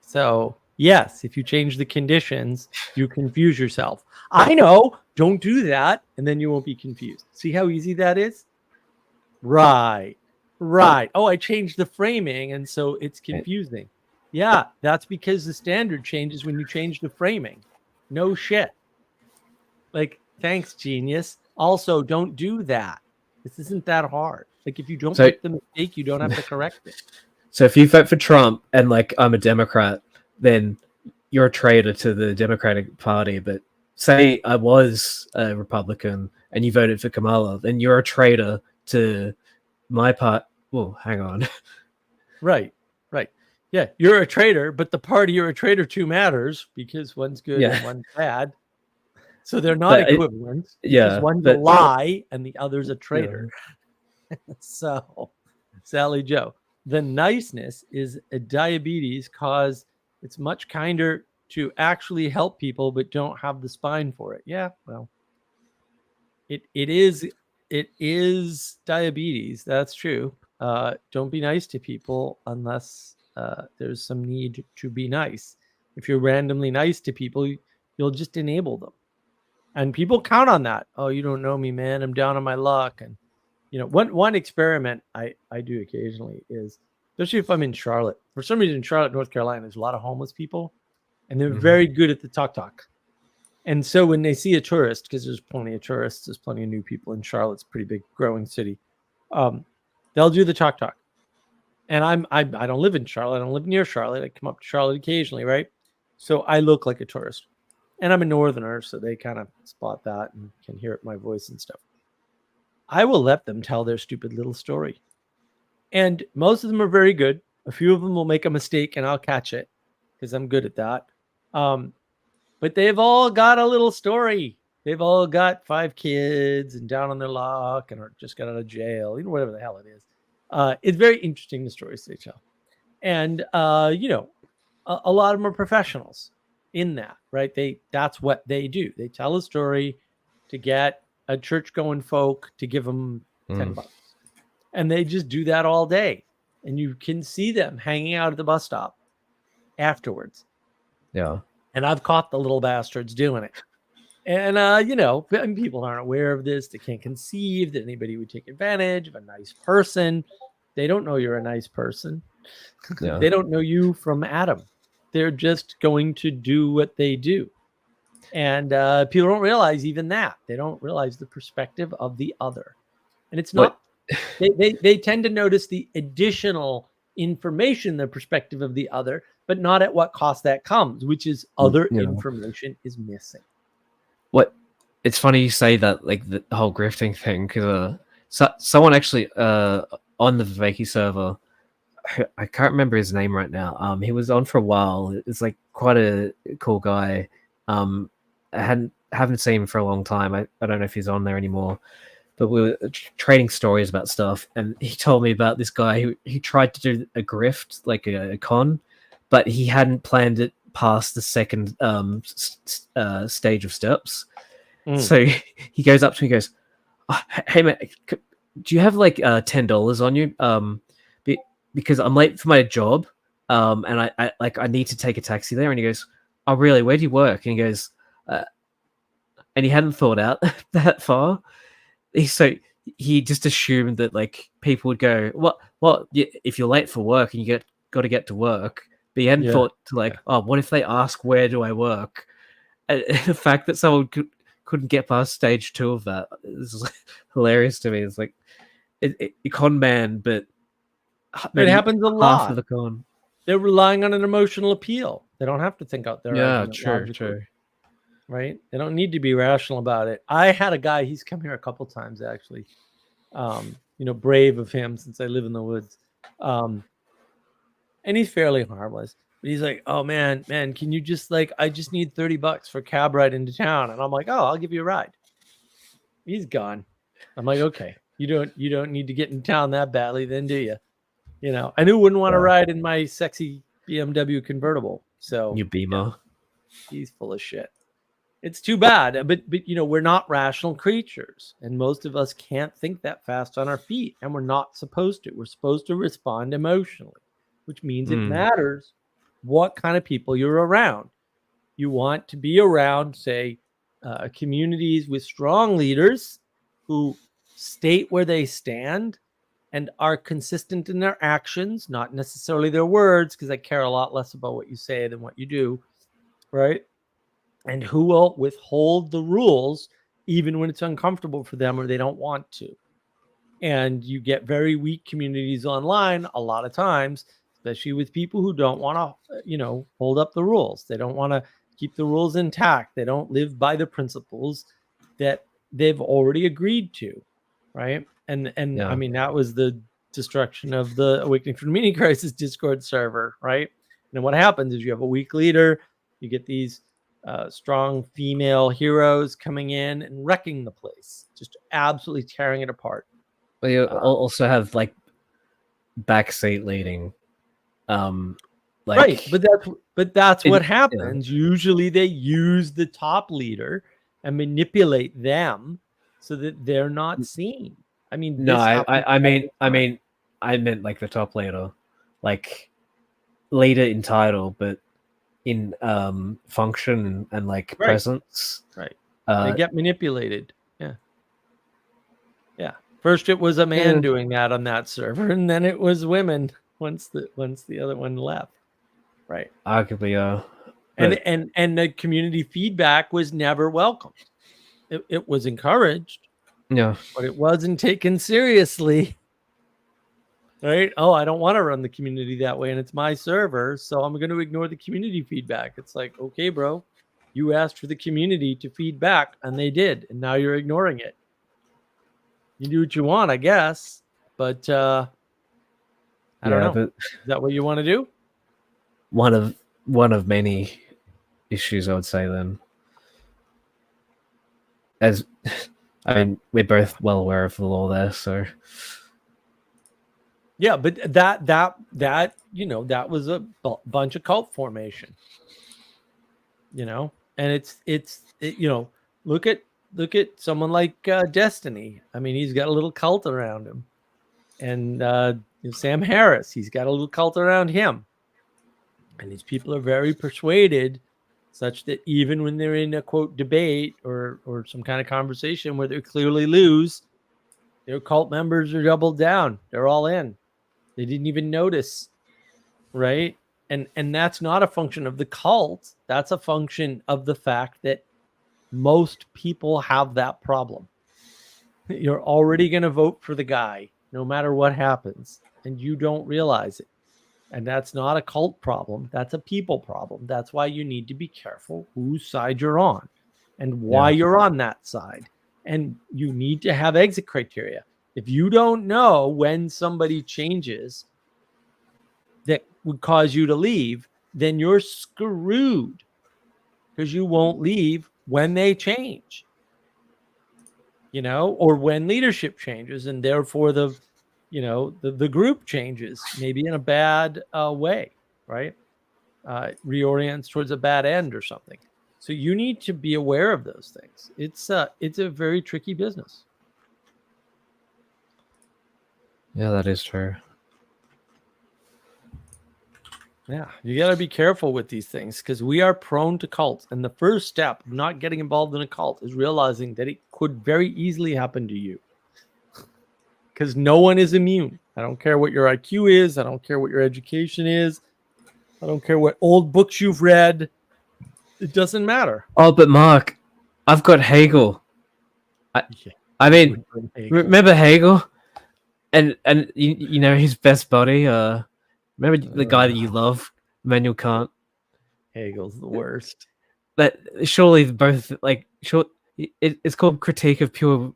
B: So, yes, if you change the conditions, you confuse yourself. I know, don't do that, and then you won't be confused. See how easy that is? Right. Oh, I changed the framing, and so it's confusing. Yeah, that's because the standard changes when you change the framing. No shit. Like, thanks, genius. Also, don't do that. This isn't that hard. Like, if you don't make the mistake, you don't have to correct it.
C: So if you vote for Trump and like I'm a Democrat, then you're a traitor to the Democratic Party. But say I was a Republican and you voted for Kamala, then you're a traitor to my part. Well, hang on.
B: Right. Yeah, you're a traitor, but the party you're a traitor to matters, because one's good and one's bad. So they're not equivalent. Because one's a lie and the other's a traitor. Yeah. So, Sally Joe, the niceness is a diabetes cause. It's much kinder to actually help people, but don't have the spine for it. Yeah, well, it is diabetes. That's true. Don't be nice to people unless there's some need to be nice. If you're randomly nice to people, you'll just enable them. And people count on that. Oh, you don't know me, man. I'm down on my luck. And one experiment I do occasionally is, especially if I'm in Charlotte. For some reason, in Charlotte, North Carolina, there's a lot of homeless people, and they're very good at the talk. And so when they see a tourist, because there's plenty of tourists, there's plenty of new people in Charlotte. It's a pretty big, growing city. They'll do the talk. And I don't live in Charlotte. I don't live near Charlotte. I come up to Charlotte occasionally, right? So I look like a tourist. And I'm a northerner, so they kind of spot that and can hear my voice and stuff. I will let them tell their stupid little story. And most of them are very good. A few of them will make a mistake and I'll catch it because I'm good at that. But they've all got a little story. They've all got 5 kids and down on their luck and are just got out of jail, whatever the hell it is. It's very interesting, the stories they tell. And, a lot of them are professionals in that, right? That's what they do. They tell a story to get a church-going folk to give them $10. And they just do that all day. And you can see them hanging out at the bus stop afterwards.
C: Yeah.
B: And I've caught the little bastards doing it. And, people aren't aware of this. They can't conceive that anybody would take advantage of a nice person. They don't know you're a nice person.
C: Yeah.
B: They don't know you from Adam. They're just going to do what they do. And people don't realize even that. They don't realize the perspective of the other. And it's not, they tend to notice the additional information, the perspective of the other, but not at what cost that comes, which is other information is missing.
C: It's funny you say that, like the whole grifting thing, because someone actually on the Viveki server, I can't remember his name right now. He was on for a while. It's like quite a cool guy. I haven't seen him for a long time. I don't know if he's on there anymore. But we were trading stories about stuff, and he told me about this guy who he tried to do a grift, like a con, but he hadn't planned it past the second stage of steps. So he goes up to me and goes, oh, hey man, do you have like $10 on you? Because I'm late for my job, and I need to take a taxi there. And he goes, oh really, where do you work? And he goes, and he hadn't thought out that far. So he just assumed that like people would go, well, if you're late for work and you got to get to work, but he hadn't thought to like, oh, what if they ask where do I work? And the fact that someone couldn't get past stage 2 of that is hilarious to me. It's like it con man, but
B: it happens a lot.
C: Half of the con.
B: They're relying on an emotional appeal. They don't have to think out their
C: true.
B: Right? They don't need to be rational about it. I had a guy, he's come here a couple times actually. Brave of him since I live in the woods. And he's fairly harmless. But he's like, oh man, can you just I just need $30 for a cab ride into town. And I'm like, oh, I'll give you a ride. He's gone. I'm like, okay, you don't need to get in town that badly then, do you? I knew wouldn't want to ride in my sexy BMW convertible. So
C: you Beamer.
B: He's full of shit. It's too bad, but we're not rational creatures, and most of us can't think that fast on our feet, and we're not supposed to. We're supposed to respond emotionally, which means it matters what kind of people you're around. You want to be around, say, communities with strong leaders who state where they stand and are consistent in their actions, not necessarily their words, because I care a lot less about what you say than what you do, right? And who will withhold the rules even when it's uncomfortable for them or they don't want to. And you get very weak communities online a lot of times, especially with people who don't want to, hold up the rules. They don't want to keep the rules intact. They don't live by the principles that they've already agreed to, right? And I mean, that was the destruction of the Awakening from the Meaning Crisis Discord server, right? And what happens is you have a weak leader, you get these strong female heroes coming in and wrecking the place, just absolutely tearing it apart.
C: But you also have like backseat leading,
B: right? But that's what happens. Usually, they use the top leader and manipulate them so that they're not seen. I mean,
C: no, I meant like the top leader, like leader in title, but in function and like presence,
B: right? They get manipulated. Yeah. First it was a man doing that on that server, and then it was women once the other one left. Right.
C: Arguably,
B: And the community feedback was never welcomed. It was encouraged,
C: yeah,
B: but it wasn't taken seriously. Right? Oh, I don't want to run the community that way, and it's my server, so I'm going to ignore the community feedback. It's like, okay, bro, you asked for the community to feed back, and they did, and now you're ignoring it. You do what you want, I guess, but I don't know.
C: But
B: is that what you want to do?
C: One of many issues, I would say. Then, as I mean, we're both well aware of the law there, so.
B: Yeah, but that that was a bunch of cult formation. And it's look at someone like Destiny. I mean, he's got a little cult around him, and Sam Harris, he's got a little cult around him, and these people are very persuaded, such that even when they're in a quote debate or some kind of conversation where they clearly lose, their cult members are doubled down. They're all in. They didn't even notice, right? And that's not a function of the cult. That's a function of the fact that most people have that problem. You're already going to vote for the guy, no matter what happens, and you don't realize it. And that's not a cult problem. That's a people problem. That's why you need to be careful whose side you're on and why you're on that side. And you need to have exit criteria. If you don't know when somebody changes that would cause you to leave, then you're screwed, because you won't leave when they change, or when leadership changes, and therefore the group changes, maybe in a bad way, right? Reorients towards a bad end or something. So you need to be aware of those things. It's a very tricky business.
C: Yeah, that is true.
B: Yeah, you got to be careful with these things, because we are prone to cults. And the first step of not getting involved in a cult is realizing that it could very easily happen to you, because no one is immune. I don't care what your IQ is. I don't care what your education is. I don't care what old books you've read. It doesn't matter.
C: Oh, but Mark, I've got Hegel. I mean, remember Hegel? And you know his best buddy. Remember the guy that you love, Immanuel Kant?
B: Hegel's the worst.
C: That surely both it's called Critique of Pure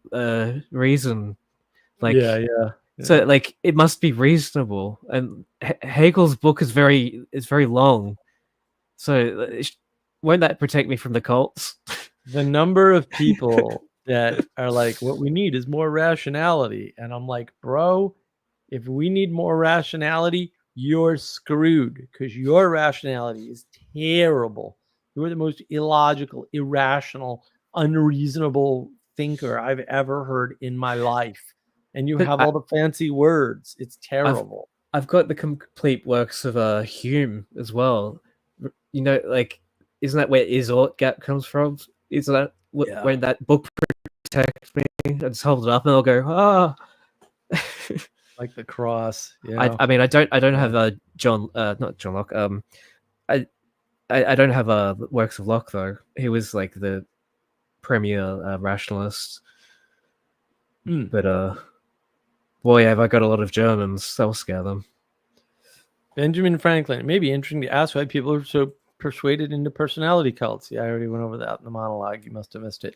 C: Reason.
B: Yeah.
C: So it must be reasonable, and Hegel's book is very long. So won't that protect me from the cults?
B: The number of people that are like, what we need is more rationality. And I'm like, bro, if we need more rationality, you're screwed, because your rationality is terrible. You're the most illogical, irrational, unreasonable thinker I've ever heard in my life. And you have all the fancy words. It's terrible.
C: I've got the complete works of Hume as well. Isn't that where is-ought gap comes from? Isn't that when that book protects me? I just hold it up and I'll go,
B: like the cross. Yeah.
C: I mean, I don't have not John Locke. I don't have works of Locke though. He was like the premier rationalist. But boy, have I got a lot of Germans. That'll scare them.
B: Benjamin Franklin. It may be interesting to ask why people are so persuaded into personality cults. Yeah, I already went over that in the monologue. You must have missed it.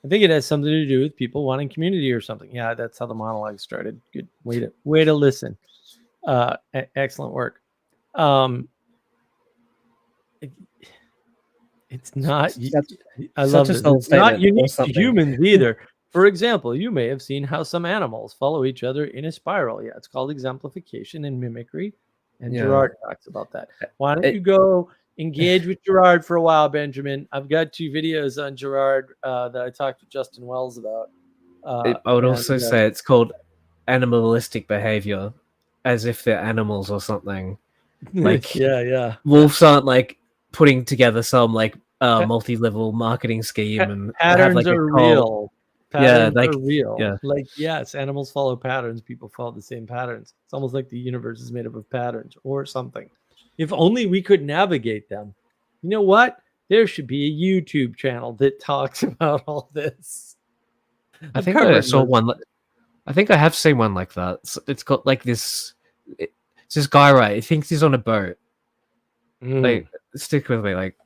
B: I think it has something to do with people wanting community or something. Yeah, that's how the monologue started. Good way to listen. Excellent work. It's not. I love it. It's not unique to humans either. For example, you may have seen how some animals follow each other in a spiral. Yeah, it's called exemplification and mimicry. And Gerard talks about that. Why don't you go engage with Gerard for a while, Benjamin? I've got 2 videos on Gerard that I talked to Justin Wells about.
C: I would also say it's called animalistic behavior, as if they're animals or something. Like
B: yeah.
C: Wolves aren't like putting together some like multi-level marketing scheme and have
B: Patterns
C: like a
B: are
C: cult.
B: real.
C: Yeah,
B: Patterns
C: like
B: are real.
C: yeah.
B: Like, yes, animals follow patterns. People follow the same patterns. It's almost like the universe is made up of patterns or something. If only we could navigate them. You know what? There should be a YouTube channel that talks about all this.
C: I
B: I've
C: think I
B: covered
C: saw
B: most.
C: one. I think I have seen one like that. It's got like this. It's this guy, right? He thinks he's on a boat. Like, stick with me, like,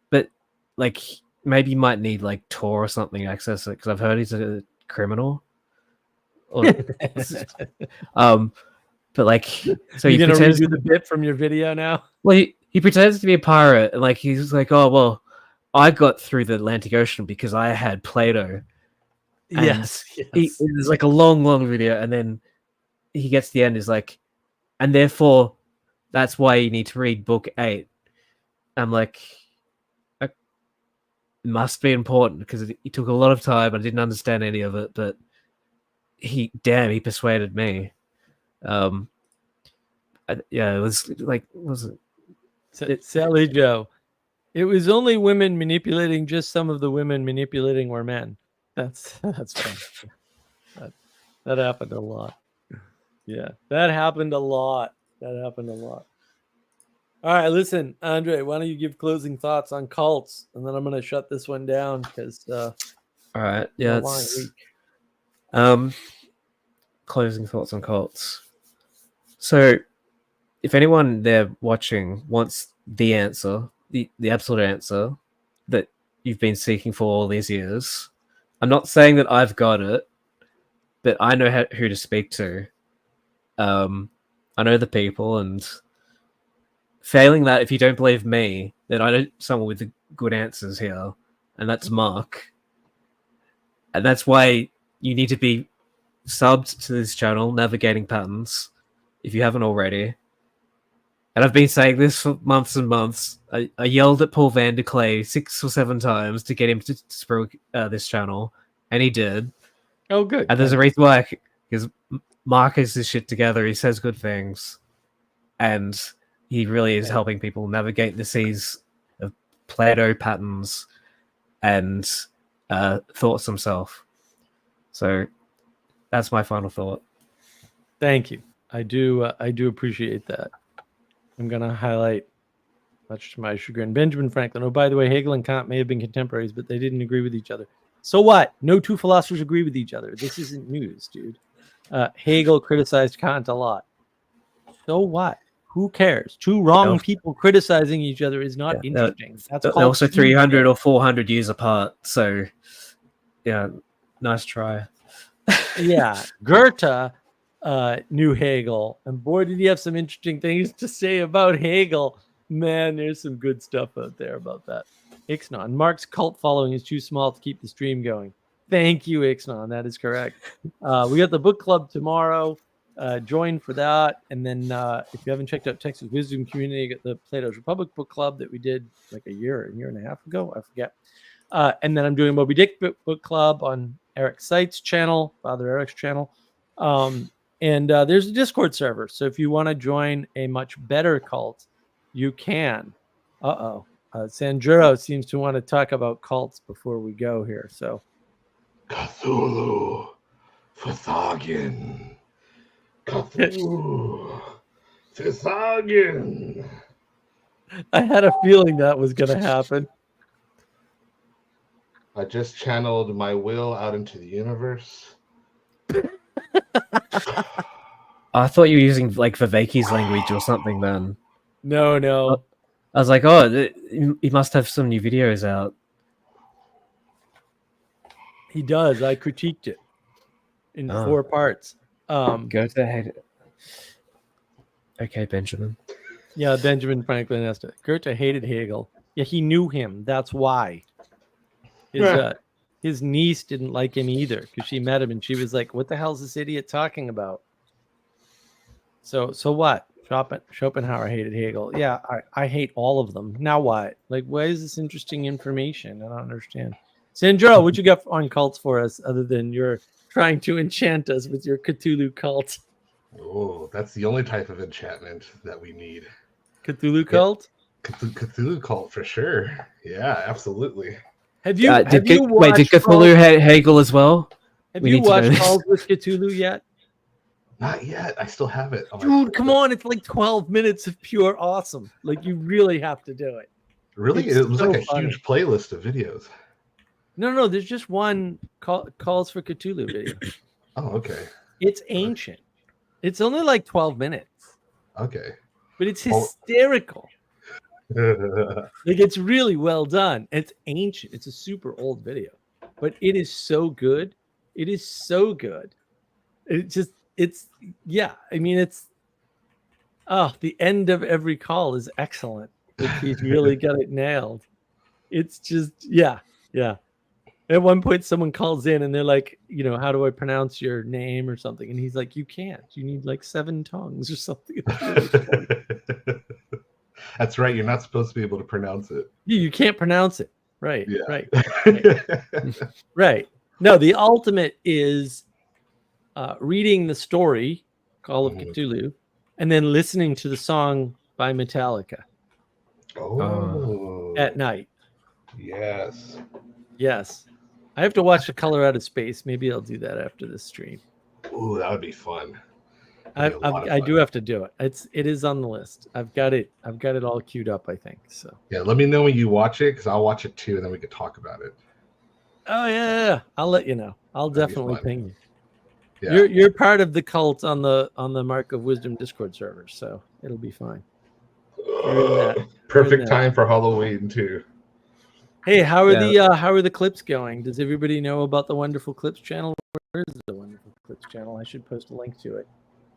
C: but like maybe you might need like Tor or something to access it because I've heard he's a criminal. Or, but like, so
B: You're
C: he
B: gonna
C: pretends.
B: redo the bit from your video now?
C: Well, he pretends to be a pirate, and like he's like, oh well, I got through the Atlantic Ocean because I had Plato, and
B: Yes, yes.
C: there's like a long video, and then he gets to the end, is like, and therefore that's why you need to read book 8. I'm like, it must be important because it took a lot of time. I didn't understand any of it, but he persuaded me. Yeah, it was like, was it?
B: Sally Joe. It was only women manipulating. Just some of the women manipulating were men. That's fun. That happened a lot. Yeah, that happened a lot. All right, listen, Andre, why don't you give closing thoughts on cults, and then I'm gonna shut this one down because
C: All right, yeah,
B: a long
C: it's
B: week.
C: Closing thoughts on cults. So, if anyone there watching wants the answer, the absolute answer that you've been seeking for all these years, I'm not saying that I've got it, but I know who to speak to. I know the people, and failing that, if you don't believe me, then I know someone with the good answers here, and that's Mark. And that's why you need to be subbed to this channel, Navigating Patterns, if you haven't already. And I've been saying this for months and months. I yelled at Paul Van der Clay 6 or 7 times to get him to spur this channel, and he did.
B: Oh, good.
C: And there's a reason why, because Mark has this shit together. He says good things, and he really is helping people navigate the seas of Plato patterns and thoughts himself. So that's my final thought.
B: Thank you. I do appreciate that. I'm gonna highlight, much to my chagrin, Benjamin Franklin. Oh, by the way, Hegel and Kant may have been contemporaries, but they didn't agree with each other. So what? No two philosophers agree with each other. This isn't news, dude. Hegel criticized Kant a lot. So what? Who cares? Two wrong people criticizing each other is not interesting. That's
C: they're also 300 or 400 years apart. So, yeah, nice try.
B: Yeah, Goethe knew Hegel, and boy, did he have some interesting things to say about Hegel. Man, there's some good stuff out there about that. Ixnon, Mark's cult following is too small to keep the stream going. Thank you, Ixnon. That is correct. We got the book club tomorrow. Join for that. And then if you haven't checked out Texas Wisdom Community, you got the Plato's Republic book club that we did like a year and a half ago. I forget. And then I'm doing Moby Dick book club on Eric Seitz channel, Father Eric's channel. And there's a Discord server. So if you want to join a much better cult, you can. Sanjuro seems to want to talk about cults before we go here. So
D: Cthulhu, Fithagin, Cthulhu, Fithagin.
B: I had a feeling that was going to happen.
D: I just channeled my will out into the universe.
C: I thought you were using like Viveki's language or something then.
B: No.
C: I was like, oh, he must have some new videos out.
B: He does. I critiqued it in 4 parts.
C: Go to head. Okay, Benjamin.
B: Yeah, Benjamin Franklin has to. Goethe hated Hegel. Yeah, he knew him. That's why. His niece didn't like him either because she met him and she was like, "What the hell is this idiot talking about?" So what? Schopenhauer hated Hegel. Yeah, I hate all of them. Now what? Like, why is this interesting information? I don't understand. Sandro, what you got on cults for us other than you're trying to enchant us with your Cthulhu cult?
D: Oh, that's the only type of enchantment that we need.
B: Cthulhu cult?
D: Cthulhu cult for sure. Yeah, absolutely.
B: Have you
C: Did
B: have you
C: wait, did
B: watched
C: Cthulhu Hegel as well?
B: have
C: We
B: you
C: need to know
B: watched
C: this.
B: Calls with Cthulhu yet?
D: Not yet. I still have it. On my
B: Dude, come
D: playlist.
B: on! It's like 12 minutes of pure awesome. Like you really have to do it.
D: Really?
B: It's
D: It was
B: so
D: like a
B: funny.
D: huge playlist of videos.
B: No, there's just one Calls for Cthulhu video.
D: Oh, okay.
B: It's ancient. It's only like 12 minutes,
D: Okay.
B: but it's
D: Oh.
B: hysterical. Like it's really well done. It's ancient. It's a super old video, but it is so good. It is so good. It's yeah. I mean, the end of every call is excellent. Like he's really got it nailed. It's just yeah. At one point, someone calls in and they're like, how do I pronounce your name or something? And he's like, you can't. You need like 7 tongues or something. It's really funny.
D: That's right. You're not supposed to be able to pronounce it.
B: You can't pronounce it. Right.
D: Yeah.
B: Right. No, the ultimate is reading the story, Call of Cthulhu, and then listening to the song by Metallica.
D: Oh.
B: At night.
D: Yes.
B: I have to watch The Color Out of Space. Maybe I'll do that after this stream.
D: Ooh, that would be fun.
B: I do have to do it. It is on the list. I've got it all queued up, I think. So
D: yeah, let me know when you watch it because I'll watch it too, and then we could talk about it.
B: Oh yeah. I'll let you know. I'll definitely ping you.
D: Yeah.
B: You're part of the cult on the Mark of Wisdom Discord server, so it'll be fine.
D: Perfect time for Halloween too.
B: Hey, how are the clips going? Does everybody know about the Wonderful Clips channel? Where is the Wonderful Clips channel? I should post a link to it.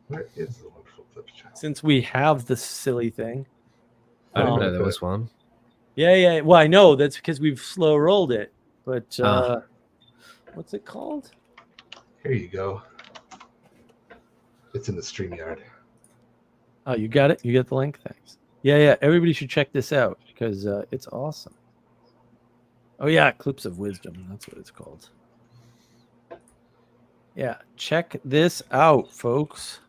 D: Where is the Wonderful Clips channel?
B: Since we have this silly thing.
C: I didn't know there was one.
B: Yeah. Well, I know that's because we've slow rolled it. But what's it called?
D: Here you go. It's in the StreamYard.
B: Oh, you got it? You got the link? Thanks. Yeah. Everybody should check this out because it's awesome. Oh, yeah. Clips of Wisdom. That's what it's called. Yeah. Check this out, folks.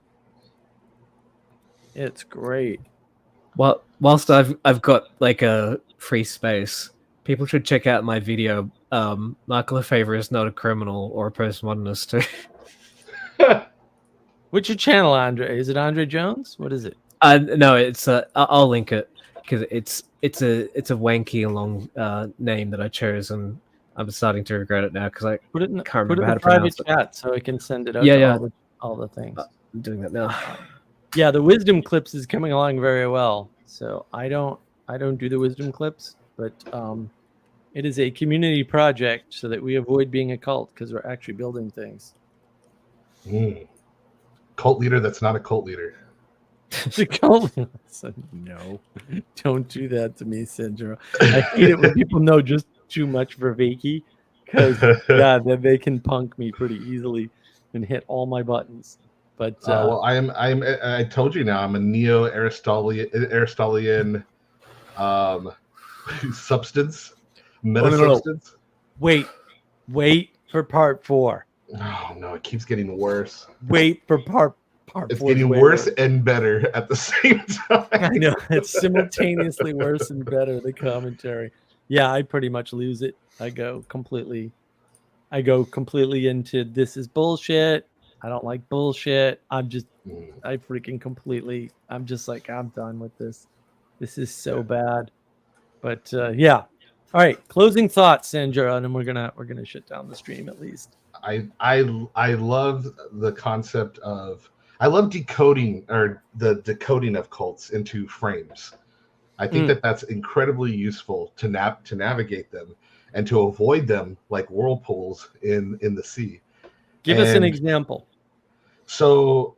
B: It's great.
C: Well, whilst I've got like a free space, people should check out my video. Mark Lefebvre is not a criminal or a postmodernist too.
B: What's your channel, Andre? Is it Andre Jones? What is it?
C: No, it's I'll link it because it's a wanky long name that I chose, and I'm starting to regret it now because I can't remember how to pronounce it.
B: Chat so I can send it out to all the things.
C: I'm doing that now.
B: Yeah, the Wisdom Clips is coming along very well. So I don't do the Wisdom Clips, but it is a community project so that we avoid being a cult because we're actually building things.
D: Cult leader that's not a cult leader.
B: The cult. No, don't do that to me, Sandra. I hate it when people know just too much for Vaki because then they can punk me pretty easily and hit all my buttons. But
D: well, I told you now I'm a neo-Aristotelian substance, substance.
B: Wait for part 4.
D: Oh no, it keeps getting worse.
B: Wait for part 4.
D: It's getting worse and better at the same time.
B: I know it's simultaneously worse and better. The commentary. Yeah, I pretty much lose it. I go completely into this is bullshit. I don't like bullshit. I'm just like, I'm done with this. This is so bad. But yeah. All right. Closing thoughts, Sandra, and then we're gonna shut down the stream at least.
D: I love the concept of decoding the decoding of cults into frames. I think that's incredibly useful to navigate them and to avoid them like whirlpools in the sea.
B: Give us an example.
D: So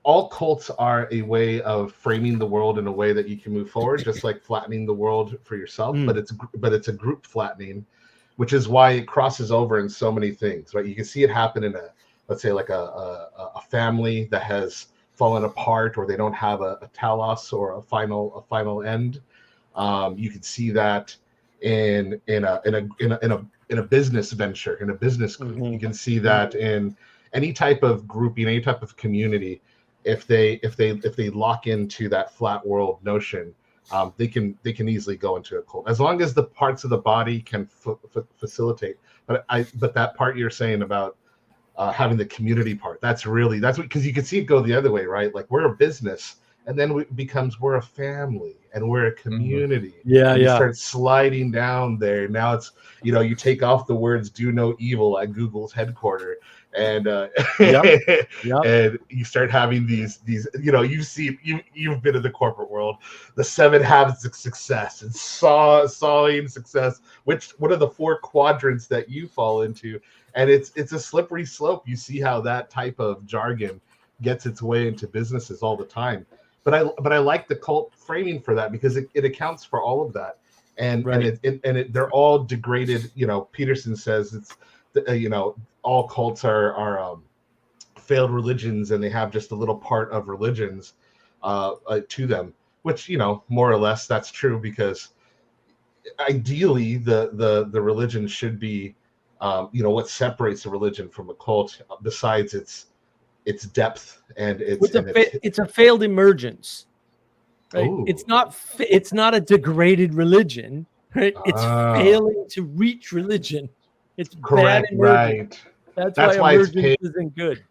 D: all cults are a way of framing the world in a way that you can move forward, just like flattening the world for yourself. But it's a group flattening, which is why it crosses over in so many things, right? You can see it happen in let's say like a family that has fallen apart, or they don't have a telos or a final end. You can see that in a business venture, in a business group. You can see that in any type of grouping, any type of community. if they lock into that flat world notion, they can easily go into a cult, as long as the parts of the body can facilitate. But that part you're saying about having the community part, that's what, because you can see it go the other way, right? Like, we're a business, and then it becomes we're a family and we're a community.
B: Yeah,
D: and you
B: yeah.
D: start sliding down there. Now it's, you take off the words "do no evil" at Google's headquarters, and
B: Yep.
D: and you start having these you've been in the corporate world, the 7 habits of success and sawing success, which one of the 4 quadrants that you fall into. And it's a slippery slope. You see how that type of jargon gets its way into businesses all the time. But I like the cult framing for that, because it accounts for all of that. And
B: Right.
D: they're all degraded. Peterson says it's all cults are failed religions, and they have just a little part of religions to them, which more or less that's true, because ideally the religion should be what separates a religion from a cult, besides its depth and
B: It's a failed emergence, right?
D: Ooh.
B: It's not a degraded religion, right? It's failing to reach religion. It's
D: correct,
B: bad emergence.
D: right?
B: That's why emergence isn't good.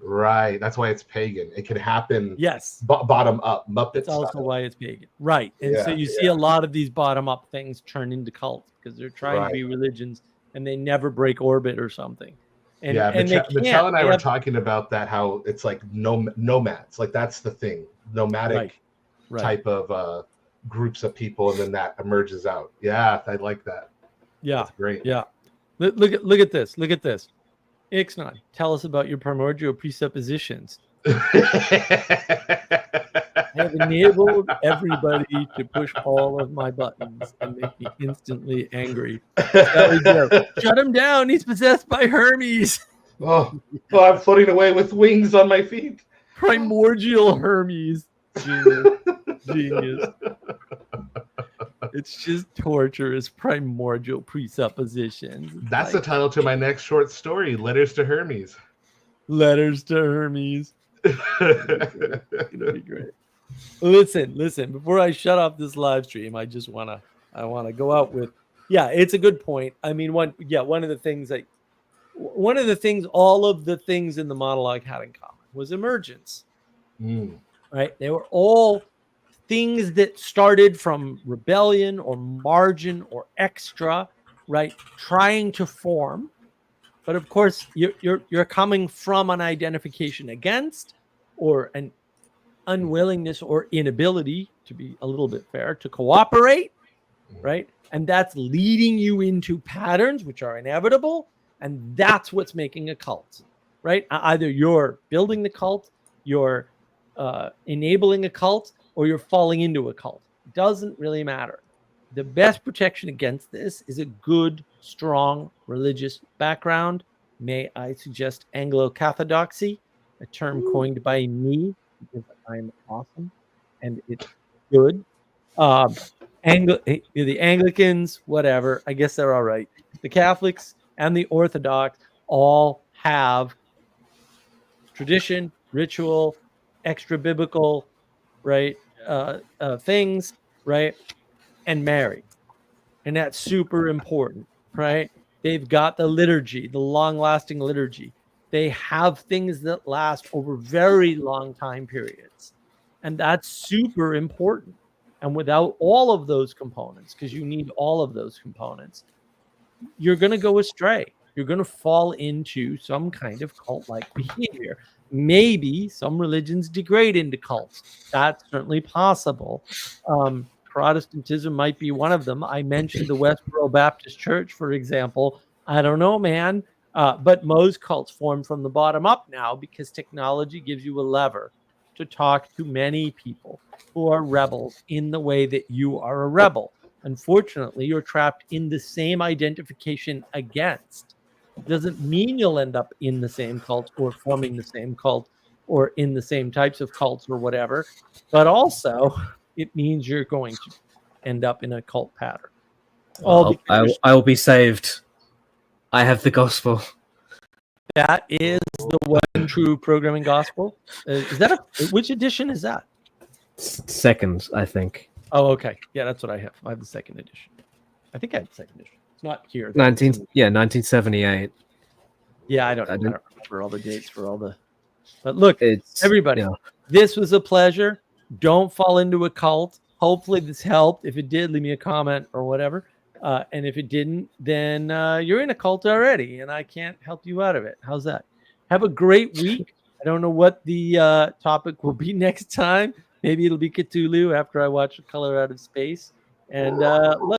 D: Right, that's why it's pagan. It can happen.
B: Yes,
D: bottom up, Muppet
B: that's also
D: style.
B: why it's pagan, right? And so you see a lot of these bottom up things turn into cults, because they're trying to be religions and they never break orbit or something. And
D: Michelle and I were talking about that, how it's like nomads, like that's the thing, nomadic type of groups of people, and then that emerges out. Yeah, I like that.
B: Yeah,
D: that's great.
B: Yeah, look at this. Ixnay, tell us about your primordial presuppositions. I have enabled everybody to push all of my buttons and make me instantly angry. Shut him down. He's possessed by Hermes.
D: Oh, I'm floating away with wings on my feet.
B: Primordial Hermes. Genius. It's just torturous primordial presuppositions.
D: That's the title to my next short story, Letters to Hermes.
B: Letters to Hermes. It's gonna be great. Listen, before I shut off this live stream, I want to go out with, it's a good point. I mean, one of the things all of the things in the monologue had in common was emergence. Right? They were all things that started from rebellion or margin or extra, right? Trying to form. But of course, you're coming from an identification against, or an unwillingness or inability, to be a little bit fair, to cooperate, right? And that's leading you into patterns which are inevitable, and that's what's making a cult, right? Either you're building the cult, you're enabling a cult, or you're falling into a cult. It doesn't really matter. The best protection against this is a good, strong religious background. May I suggest Anglo-Cathodoxy, a term coined by me because I'm awesome and it's good. The Anglicans, whatever, I guess they're all right. The Catholics and the Orthodox all have tradition, ritual, extra biblical, right, things, right, and marry, and that's super important, right? They've got the liturgy, the long-lasting liturgy. They have things that last over very long time periods, and that's super important. And without all of those components, because you need all of those components, you're going to go astray. You're going to fall into some kind of cult-like behavior. Maybe some religions degrade into cults. That's certainly possible. Protestantism might be one of them. I mentioned the Westboro Baptist Church, for example. I don't know, man. But most cults form from the bottom up now, because technology gives you a lever to talk to many people who are rebels in the way that you are a rebel. Unfortunately, you're trapped in the same identification against. Doesn't mean you'll end up in the same cult or forming the same cult or in the same types of cults or whatever, but also it means you're going to end up in a cult pattern.
C: I will be saved. I have the gospel.
B: That is the one true programming gospel. Is that which edition is that?
C: Second, I think.
B: Oh, okay. Yeah, that's what I have. I have the second edition. I think I have the second edition. It's not here.
C: 1978.
B: Yeah, I don't remember all the dates for all the. But look,
C: It's
B: everybody, this was a pleasure. Don't fall into a cult. Hopefully this helped. If it did, leave me a comment or whatever. And if it didn't, then you're in a cult already, and I can't help you out of it. How's that? Have a great week. I don't know what the topic will be next time. Maybe it'll be Cthulhu after I watch Color Out of Space. And look.